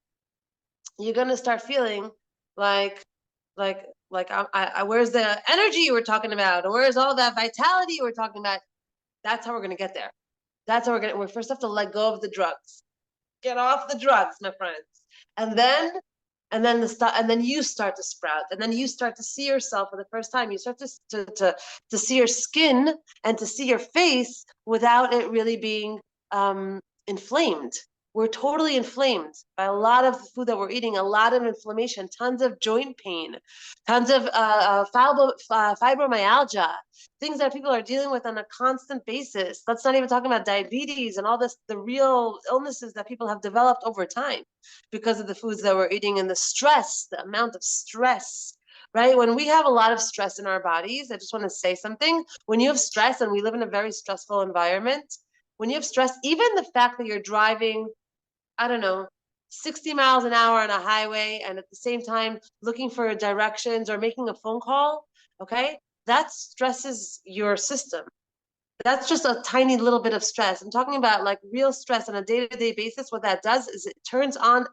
you're gonna start feeling like where's the energy you were talking about, and where's all that vitality you were talking about? That's how we're gonna get there. That's how we first have to let go of the drugs. Get off the drugs, my friends. And then and then you start to sprout, and then you start to see yourself for the first time. You start to see your skin and to see your face without it really being inflamed. We're totally inflamed by a lot of the food that we're eating, a lot of inflammation, tons of joint pain, tons of fibromyalgia, things that people are dealing with on a constant basis. Let's not even talk about diabetes and all this, the real illnesses that people have developed over time because of the foods that we're eating, and the stress, the amount of stress, right? When we have a lot of stress in our bodies, I just want to say something. When you have stress, and we live in a very stressful environment, when you have stress, even the fact that you're driving, I don't know, 60 miles an hour on a highway, and at the same time looking for directions or making a phone call, okay, that stresses your system. That's just a tiny little bit of stress. I'm talking about like real stress on a day-to-day basis. What that does is it turns on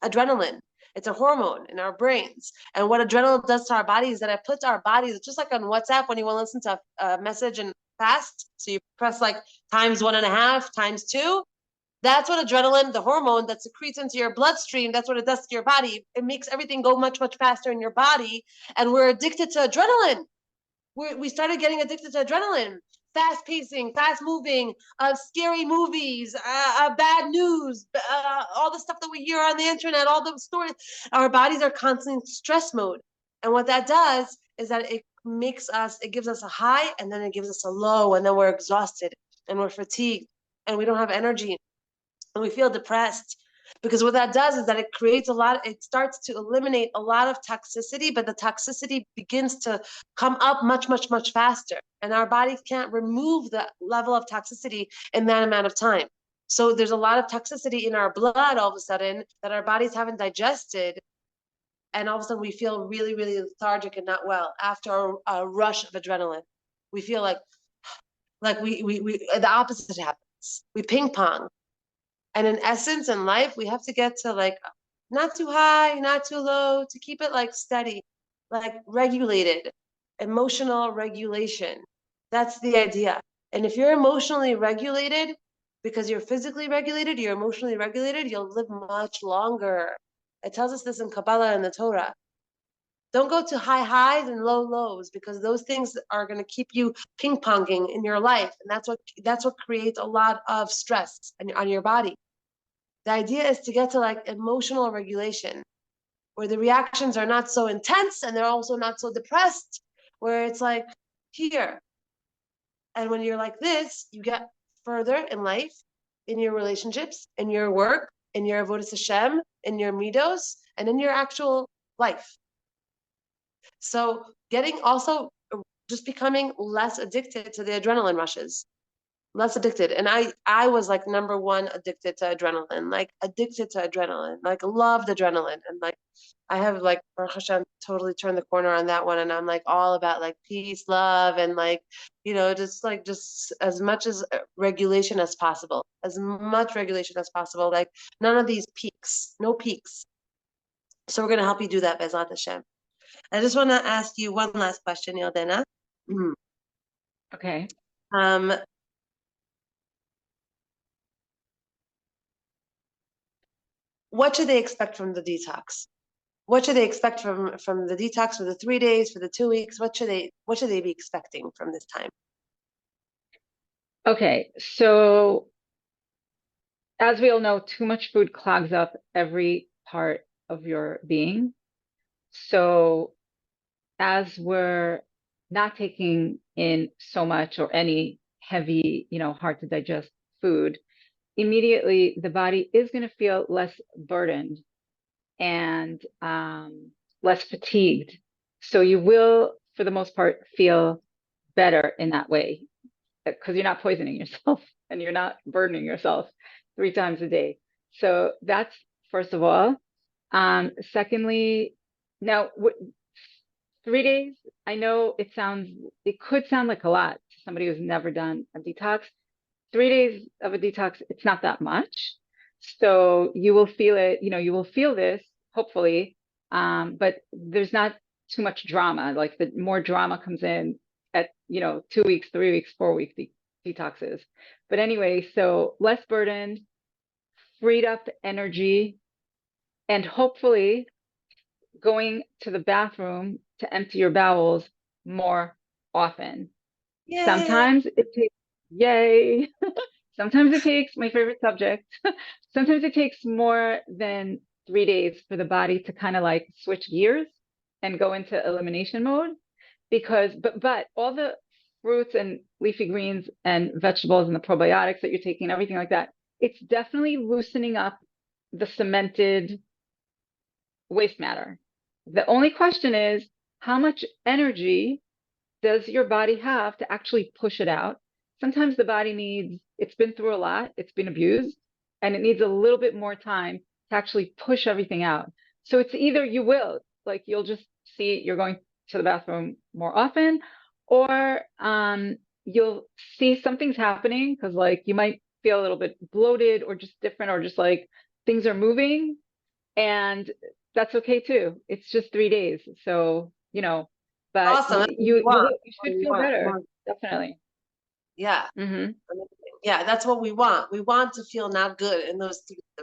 adrenaline. It's a hormone in our brains. And what adrenaline does to our bodies is that it puts our bodies, just like on WhatsApp when you want to listen to a message and fast. So you press like ×1.5, ×2. That's what adrenaline, the hormone that secretes into your bloodstream, that's what it does to your body. It makes everything go much, much faster in your body. And we're addicted to adrenaline. We started getting addicted to adrenaline. fast pacing, fast moving, scary movies, bad news, all the stuff that we hear on the internet, all the stories. Our bodies are constantly in stress mode. And what that does is that it gives us a high, and then it gives us a low, and then we're exhausted and we're fatigued and we don't have energy and we feel depressed. Because what that does is that it starts to eliminate a lot of toxicity, but the toxicity begins to come up much, much, much faster. And our body can't remove the level of toxicity in that amount of time. So there's a lot of toxicity in our blood all of a sudden that our bodies haven't digested. And all of a sudden we feel really, really lethargic and not well after a rush of adrenaline. We feel like the opposite happens. We ping pong. And in essence, in life, we have to get to like not too high, not too low, to keep it like steady, like regulated, emotional regulation. That's the idea. And if you're emotionally regulated, because you're physically regulated, you're emotionally regulated, you'll live much longer. It tells us this in Kabbalah and the Torah. Don't go to high highs and low lows, because those things are going to keep you ping ponging in your life, and that's what creates a lot of stress on your body. The idea is to get to like emotional regulation, where the reactions are not so intense and they're also not so depressed, where it's like here. And when you're like this, you get further in life, in your relationships, in your work, in your avodas Hashem, in your midos, and in your actual life. So just becoming less addicted to the adrenaline rushes, less addicted. And I was like number one addicted to adrenaline, like loved adrenaline. And like I have like Baruch Hashem totally turned the corner on that one, and I'm like all about like peace, love, and like, just as much as regulation as possible, like none of these peaks, no peaks. So we're going to help you do that, Bezat Hashem. I just want to ask you one last question, Yaldena. Okay. What should they expect from the detox? What should they expect from the detox for the 3 days, for the 2 weeks? What should they be expecting from this time? Okay. So as we all know, too much food clogs up every part of your being. So as we're not taking in so much or any heavy, hard to digest food, immediately the body is going to feel less burdened and less fatigued. So you will, for the most part, feel better in that way, because you're not poisoning yourself and you're not burdening yourself 3 times a day. So that's first of all. Secondly, now 3 days, I know it could sound like a lot to somebody who's never done a detox. 3 days of a detox, it's not that much. So you will feel it, you will feel this, hopefully, but there's not too much drama. Like the more drama comes in at, 2 weeks, 3 weeks, 4 week detoxes. But anyway, so less burdened, freed up energy, and hopefully going to the bathroom to empty your bowels more often. Yay. Sometimes it takes, yay. Sometimes it takes, my favorite subject, sometimes it takes more than 3 days for the body to kind of like switch gears and go into elimination mode, but all the fruits and leafy greens and vegetables and the probiotics that you're taking, everything like that, it's definitely loosening up the cemented waste matter. The only question is, how much energy does your body have to actually push it out? Sometimes the body it's been through a lot, it's been abused, and it needs a little bit more time to actually push everything out. So it's either you'll just see you're going to the bathroom more often, or you'll see something's happening, because like you might feel a little bit bloated or just different, or just like things are moving, and that's okay too. It's just 3 days. So, but Awesome. you should feel better. Definitely. Yeah. Mm-hmm. Yeah, that's what we want. We want to feel not good in the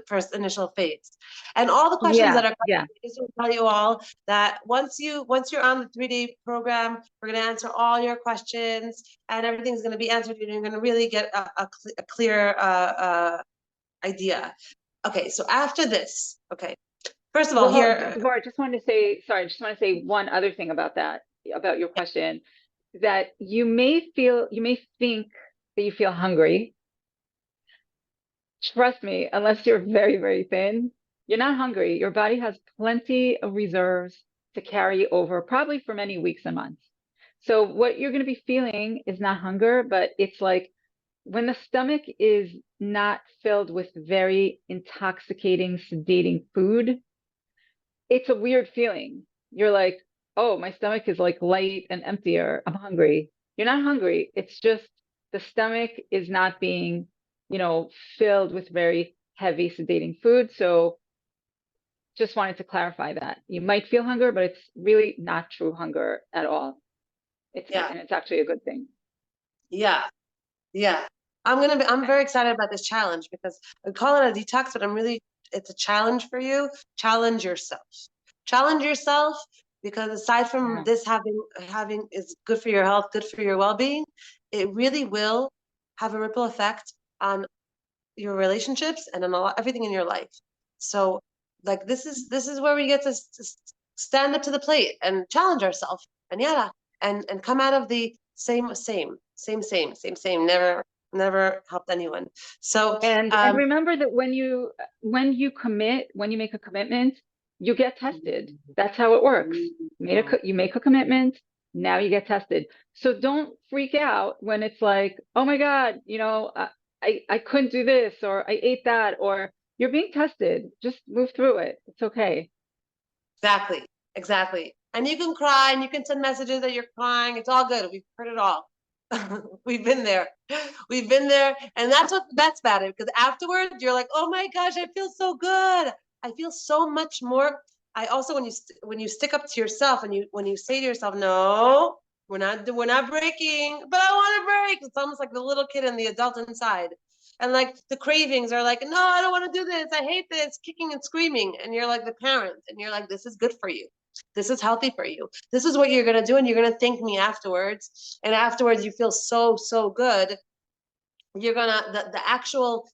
first initial phase. And all the questions Yeah, that are yeah. coming, I just want to tell you all that once you're on the 3-day program, we're going to answer all your questions and everything's going to be answered. And you're going to really get a clear idea. Okay, so after this, okay, first of all, Well, here, Deborah, I just wanted to say, sorry, I just want to say one other thing about that, about your question, that you may think that you feel hungry. Trust me, unless you're very, very thin, you're not hungry. Your body has plenty of reserves to carry over, probably for many weeks and months. So what you're going to be feeling is not hunger, but it's like when the stomach is not filled with very intoxicating, sedating food, it's a weird feeling. You're like, oh, my stomach is like light and emptier. I'm hungry. You're not hungry. It's just the stomach is not being, you know, filled with very heavy sedating food. So just wanted to clarify that. You might feel hunger, but it's really not true hunger at all. yeah, And it's actually a good thing. yeah. Yeah. I'm very excited about this challenge because I call it a detox, but it's a challenge for you. Challenge yourself. Challenge yourself because aside from Yeah. this having is good for your health, good for your well-being, it really will have a ripple effect on your relationships and on everything in your life. So like this is where we get to stand up to the plate and challenge ourselves and yeah and come out of the same, never helped anyone. So And remember that when you make a commitment, you get tested. That's how it works. You make a commitment, now you get tested. So don't freak out when it's like, oh my God, you know, I couldn't do this or I ate that or you're being tested. Just move through it. It's okay. exactly, and you can cry and you can send messages that you're crying. It's all good. We've heard it all. We've been there. We've been there. And that's what that's about it. Because afterwards you're like, oh my gosh, I feel so good. I feel so much more. I also when you stick up to yourself and you when you say to yourself, no, we're not breaking, but I want to break. It's almost like the little kid and the adult inside. And like the cravings are like, no, I don't want to do this. I hate this, kicking and screaming. And you're like the parent, and you're like, this is good for you. This is healthy for you. This is what you're going to do. And you're going to thank me afterwards. And afterwards, you feel so, so good. You're going to, the actual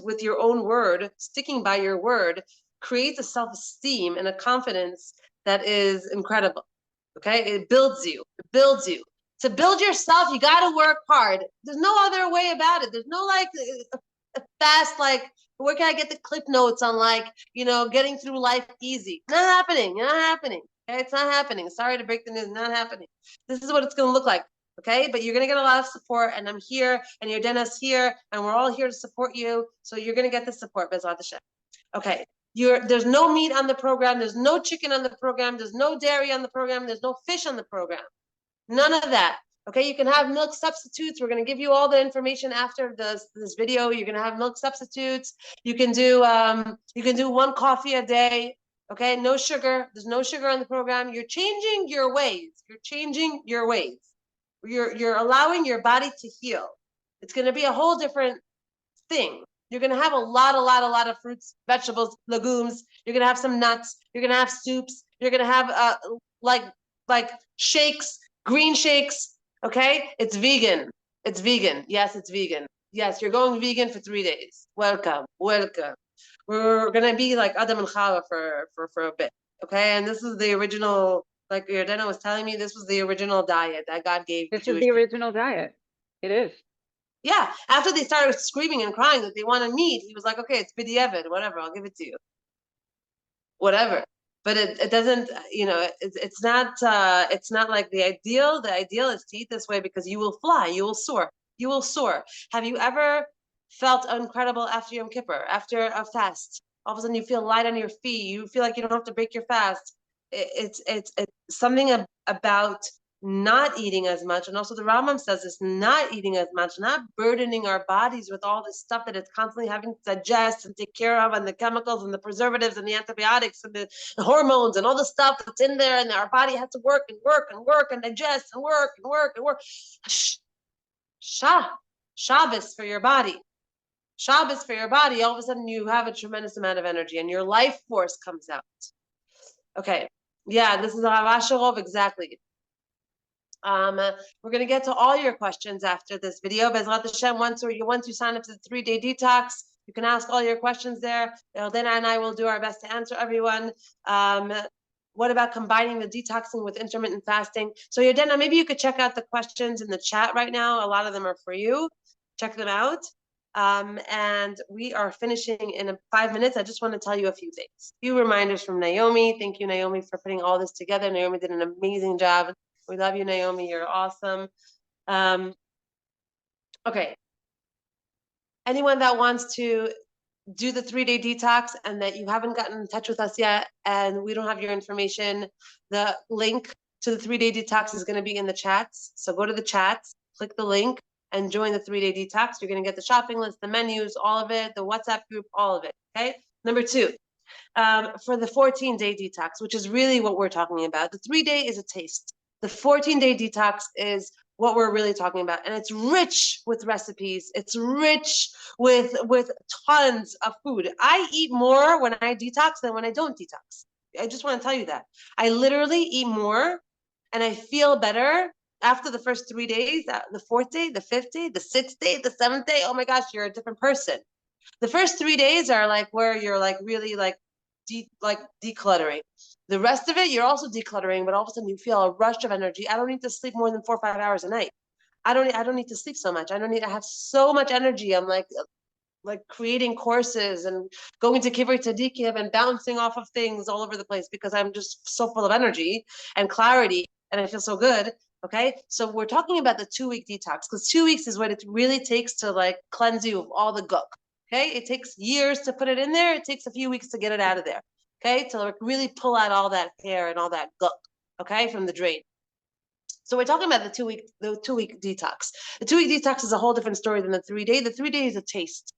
with your own word, sticking by your word, creates a self esteem and a confidence that is incredible. Okay. It builds you. It builds you. To build yourself, you got to work hard. There's no other way about it. There's no like fast, like, where can I get the clip notes on like, getting through life easy? Not happening. Not happening. Okay, it's not happening. Sorry to break the news. Not happening. This is what it's going to look like. Okay, but you're going to get a lot of support, and I'm here, and your dentist here, and we're all here to support you. So you're going to get the support, Bezrat Hashem. Okay, there's no meat on the program. There's no chicken on the program. There's no dairy on the program. There's no fish on the program. None of that. Okay, you can have milk substitutes. We're going to give you all the information after this video. You're going to have milk substitutes. You can do one coffee a day. Okay, no sugar. There's no sugar on the program. You're changing your ways. You're changing your ways. You're allowing your body to heal. It's going to be a whole different thing. You're going to have a lot of fruits, vegetables, legumes. You're going to have some nuts. You're going to have soups. You're going to have like shakes, green shakes. Okay, it's vegan. It's vegan. Yes, it's vegan. Yes, you're going vegan for 3 days. Welcome, welcome. We're gonna be like Adam and Chava for a bit. Okay, and this is the original. Like Yardena was telling me, this was the original diet that God gave the This is Jewish the people. original diet. It is. Yeah, after they started screaming and crying that they wanted meat, he was like, okay, it's b'diavad, whatever, I'll give it to you. Whatever. But it doesn't, it's not like the ideal. The ideal is to eat this way because you will fly, you will soar, you will soar. Have you ever felt incredible after Yom Kippur, after a fast? All of a sudden you feel light on your feet, you feel like you don't have to break your fast. It's something about not eating as much. And also the Rambam says this, not eating as much, not burdening our bodies with all this stuff that it's constantly having to digest and take care of, and the chemicals and the preservatives and the antibiotics and the hormones and all the stuff that's in there, and our body has to work and work and work and digest and work and work and work. Shah. Shabbos for your body. Shabbos for your body, all of a sudden you have a tremendous amount of energy and your life force comes out. Okay. Yeah, this is Rav Asherov, exactly. We're going to get to all your questions after this video. Bezrat Hashem, once you sign up to the 3-day detox, you can ask all your questions there. Eldena and I will do our best to answer everyone. What about combining the detoxing with intermittent fasting? So Yordana, maybe you could check out the questions in the chat right now. A lot of them are for you. Check them out. And we are finishing in 5 minutes. I just want to tell you a few things. A few reminders from Naomi. Thank you, Naomi, for putting all this together. Naomi did an amazing job. We love you, Naomi. You're awesome. Okay. Anyone that wants to do the 3-day detox and that you haven't gotten in touch with us yet and we don't have your information, the link to the 3-day detox is going to be in the chats. So go to the chats, click the link, and join the 3-day detox. You're going to get the shopping list, the menus, all of it, the WhatsApp group, all of it. Okay. Number 2, for the 14-day detox, which is really what we're talking about. The 3-day is a taste. The 14-day detox is what we're really talking about. And it's rich with recipes. It's rich with tons of food. I eat more when I detox than when I don't detox. I just want to tell you that. I literally eat more and I feel better after the first 3 days, the 4th day, the 5th day, the 6th day, the 7th day. Oh my gosh, you're a different person. The first 3 days are like where you're like really like decluttering. The rest of it, you're also decluttering, but all of a sudden you feel a rush of energy. I don't need to sleep more than 4 or 5 hours a night. I don't need to sleep so much. I have so much energy. I'm like creating courses and going to Kivrei Tzadikim and bouncing off of things all over the place because I'm just so full of energy and clarity and I feel so good. Okay. So we're talking about the 2-week detox because 2 weeks is what it really takes to like cleanse you of all the gunk. Okay. It takes years to put it in there. It takes a few weeks to get it out of there. Okay. To like really pull out all that hair and all that gunk. Okay. From the drain. So we're talking about the 2-week detox. The 2-week detox is a whole different story than the 3-day. The 3-day is a taste.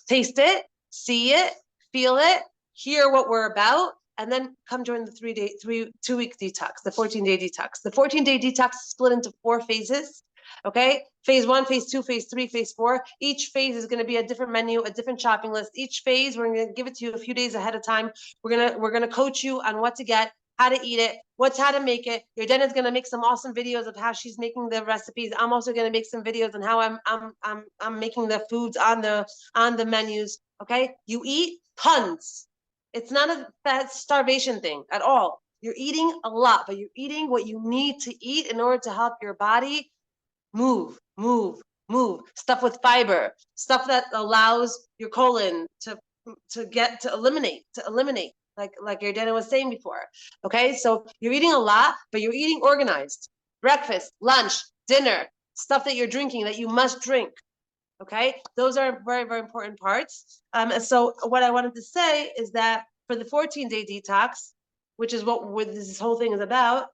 Taste it, see it, feel it, hear what we're about, and then come join the 2-week detox, the 14-day detox. The 14-day detox is split into 4 phases. Okay, phase 1, phase 2, phase 3, phase 4. Each phase is going to be a different menu, a different shopping list. Each phase, we're going to give it to you a few days ahead of time. We're gonna coach you on what to get, how to eat it, how to make it. Your Jenna's gonna make some awesome videos of how she's making the recipes. I'm also gonna make some videos on how I'm making the foods on the menus. Okay, you eat tons. It's not a fat starvation thing at all. You're eating a lot, but you're eating what you need to eat in order to help your body move. Stuff with fiber, stuff that allows your colon to eliminate. Like your Dana was saying before. Okay, so you're eating a lot, but you're eating organized. Breakfast, lunch, dinner, stuff that you're drinking that you must drink. Okay, those are very, very important parts. And so what I wanted to say is that for the 14-day detox, which is what this whole thing is about,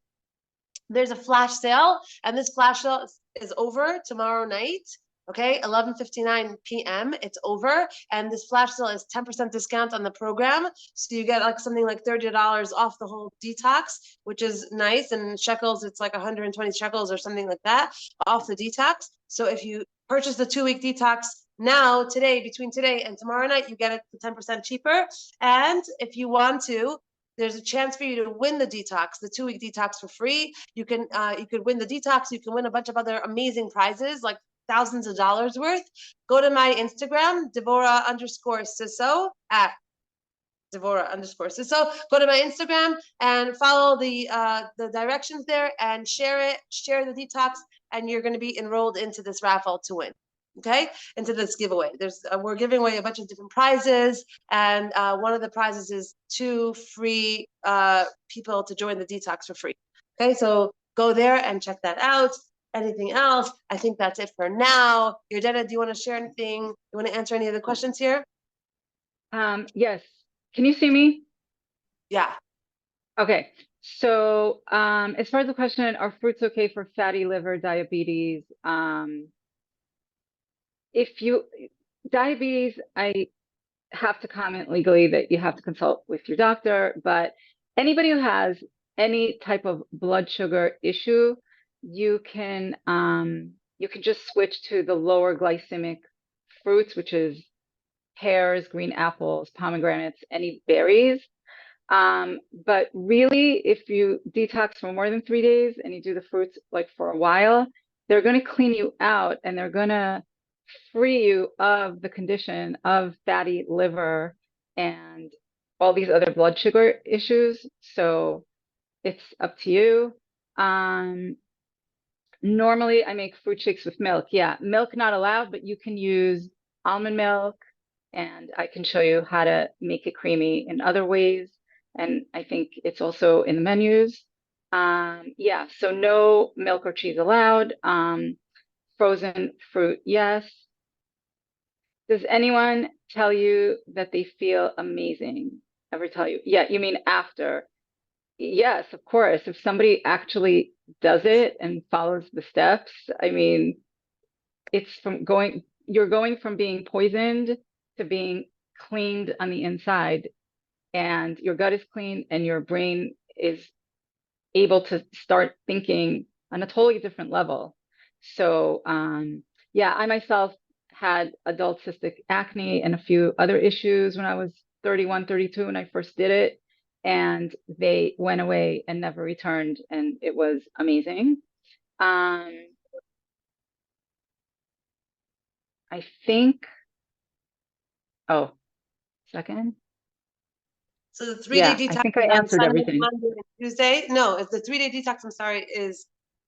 there's a flash sale, and this flash sale is over tomorrow night. Okay, 11:59 p.m. It's over, and this flash sale is 10% discount on the program. So you get like something like $30 off the whole detox, which is nice. And shekels, it's like 120 shekels or something like that off the detox. So if you purchase the 2-week detox now, today, between today and tomorrow night, you get it for 10% cheaper. And if you want to, there's a chance for you to win the detox, the 2-week detox for free. You could win the detox. You can win a bunch of other amazing prizes, like thousands of dollars worth. Go to my Instagram, Devorah_Sisso at Devorah_Sisso. Go to my Instagram and follow the directions there and share the detox, and you're going to be enrolled into this raffle to win. Okay, into this giveaway. We're giving away a bunch of different prizes, and one of the prizes is 2 free people to join the detox for free. Okay, so go there and check that out. Anything else? I think that's it for now. Yordana, do you want to share anything? You want to answer any of the questions here? Yes. Can you see me? Yeah. Okay. So as far as the question, are fruits okay for fatty liver, diabetes? Diabetes, I have to comment legally that you have to consult with your doctor, but anybody who has any type of blood sugar issue, you can you can just switch to the lower glycemic fruits, which is pears, green apples, pomegranates, any berries. But really, if you detox for more than 3 days and you do the fruits like for a while, they're going to clean you out and they're going to free you of the condition of fatty liver and all these other blood sugar issues. So it's up to you. Normally I make fruit shakes with milk. Yeah, milk not allowed, but you can use almond milk, and I can show you how to make it creamy in other ways. And I think it's also in the menus. Yeah, so no milk or cheese allowed. Frozen fruit, yes. Does anyone tell you that they feel amazing? Ever tell you? Yeah, you mean after? Yes, of course. If somebody actually does it and follows the steps, I mean, it's you're going from being poisoned to being cleaned on the inside, and your gut is clean and your brain is able to start thinking on a totally different level. So, yeah, I myself had adult cystic acne and a few other issues when I was 31, 32 when I first did it, and they went away and never returned, and it was amazing. I think, oh, second. So the 3-day Yeah, I detox think I is on answered Sunday, everything. Monday, and Tuesday. No, it's the 3-day detox, I'm sorry, is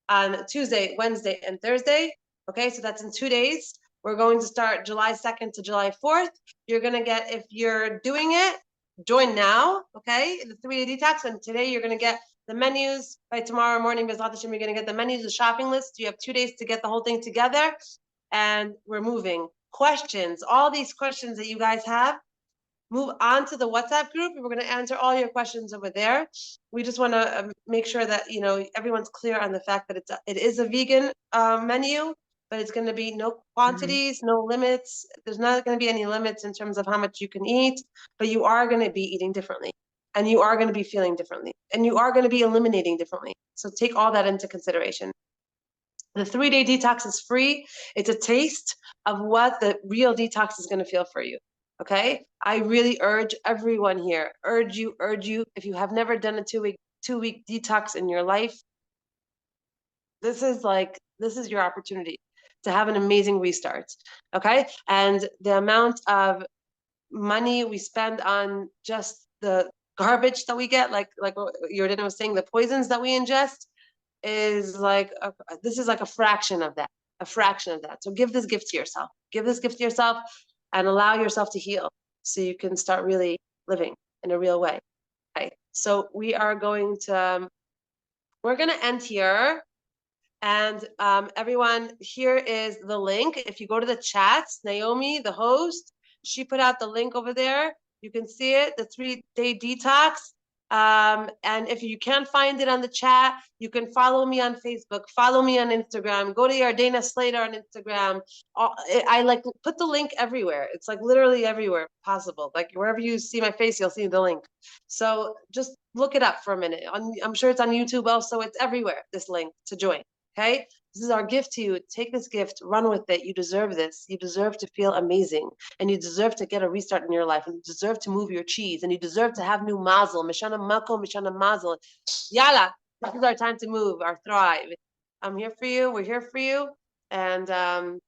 on Tuesday, Wednesday, and Thursday. Okay, so that's in 2 days. We're going to start July 2nd to July 4th. You're gonna get, if you're doing it, join now, okay? The 3-day detox, and today you're gonna get the menus. By tomorrow morning, Bezrat Hashem, you're gonna get the menus, the shopping list. You have 2 days to get the whole thing together, and we're moving. Questions, all these questions that you guys have, move on to the WhatsApp group, and we're going to answer all your questions over there. We just want to make sure that everyone's clear on the fact that it is a vegan menu, but it's going to be no quantities, no limits. There's not going to be any limits in terms of how much you can eat, but you are going to be eating differently, and you are going to be feeling differently, and you are going to be eliminating differently. So take all that into consideration. The 3-day detox is free. It's a taste of what the real detox is going to feel for you. Okay? I really urge everyone here, urge you, if you have never done a 2-week detox in your life, this is your opportunity to have an amazing restart. Okay? And the amount of money we spend on just the garbage that we get, like Jordan was saying, the poisons that we ingest, is this is like a fraction of that. So give this gift to yourself. And allow yourself to heal so you can start really living in a real way. Okay. So we're going to end here. And everyone, here is the link. If you go to the chats, Naomi, the host, she put out the link over there. You can see it, the 3-day detox. And if you can't find it on the chat, you can follow me on Facebook, follow me on Instagram, go to Yardena Slater on Instagram. I put the link everywhere. It's like literally everywhere possible. Like wherever you see my face, you'll see the link. So just look it up for a minute. I'm sure it's on YouTube also. It's everywhere, this link to join. Okay? This is our gift to you. Take this gift, run with it. You deserve this. You deserve to feel amazing. And you deserve to get a restart in your life. And you deserve to move your cheese. And you deserve to have new mazel. Mishana mako, mishana mazel. Yalla, this is our time to move, our thrive. I'm here for you. We're here for you. And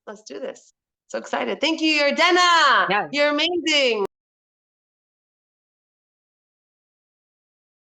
let's do this. So excited. Thank you, Yardena. Yeah. You're amazing.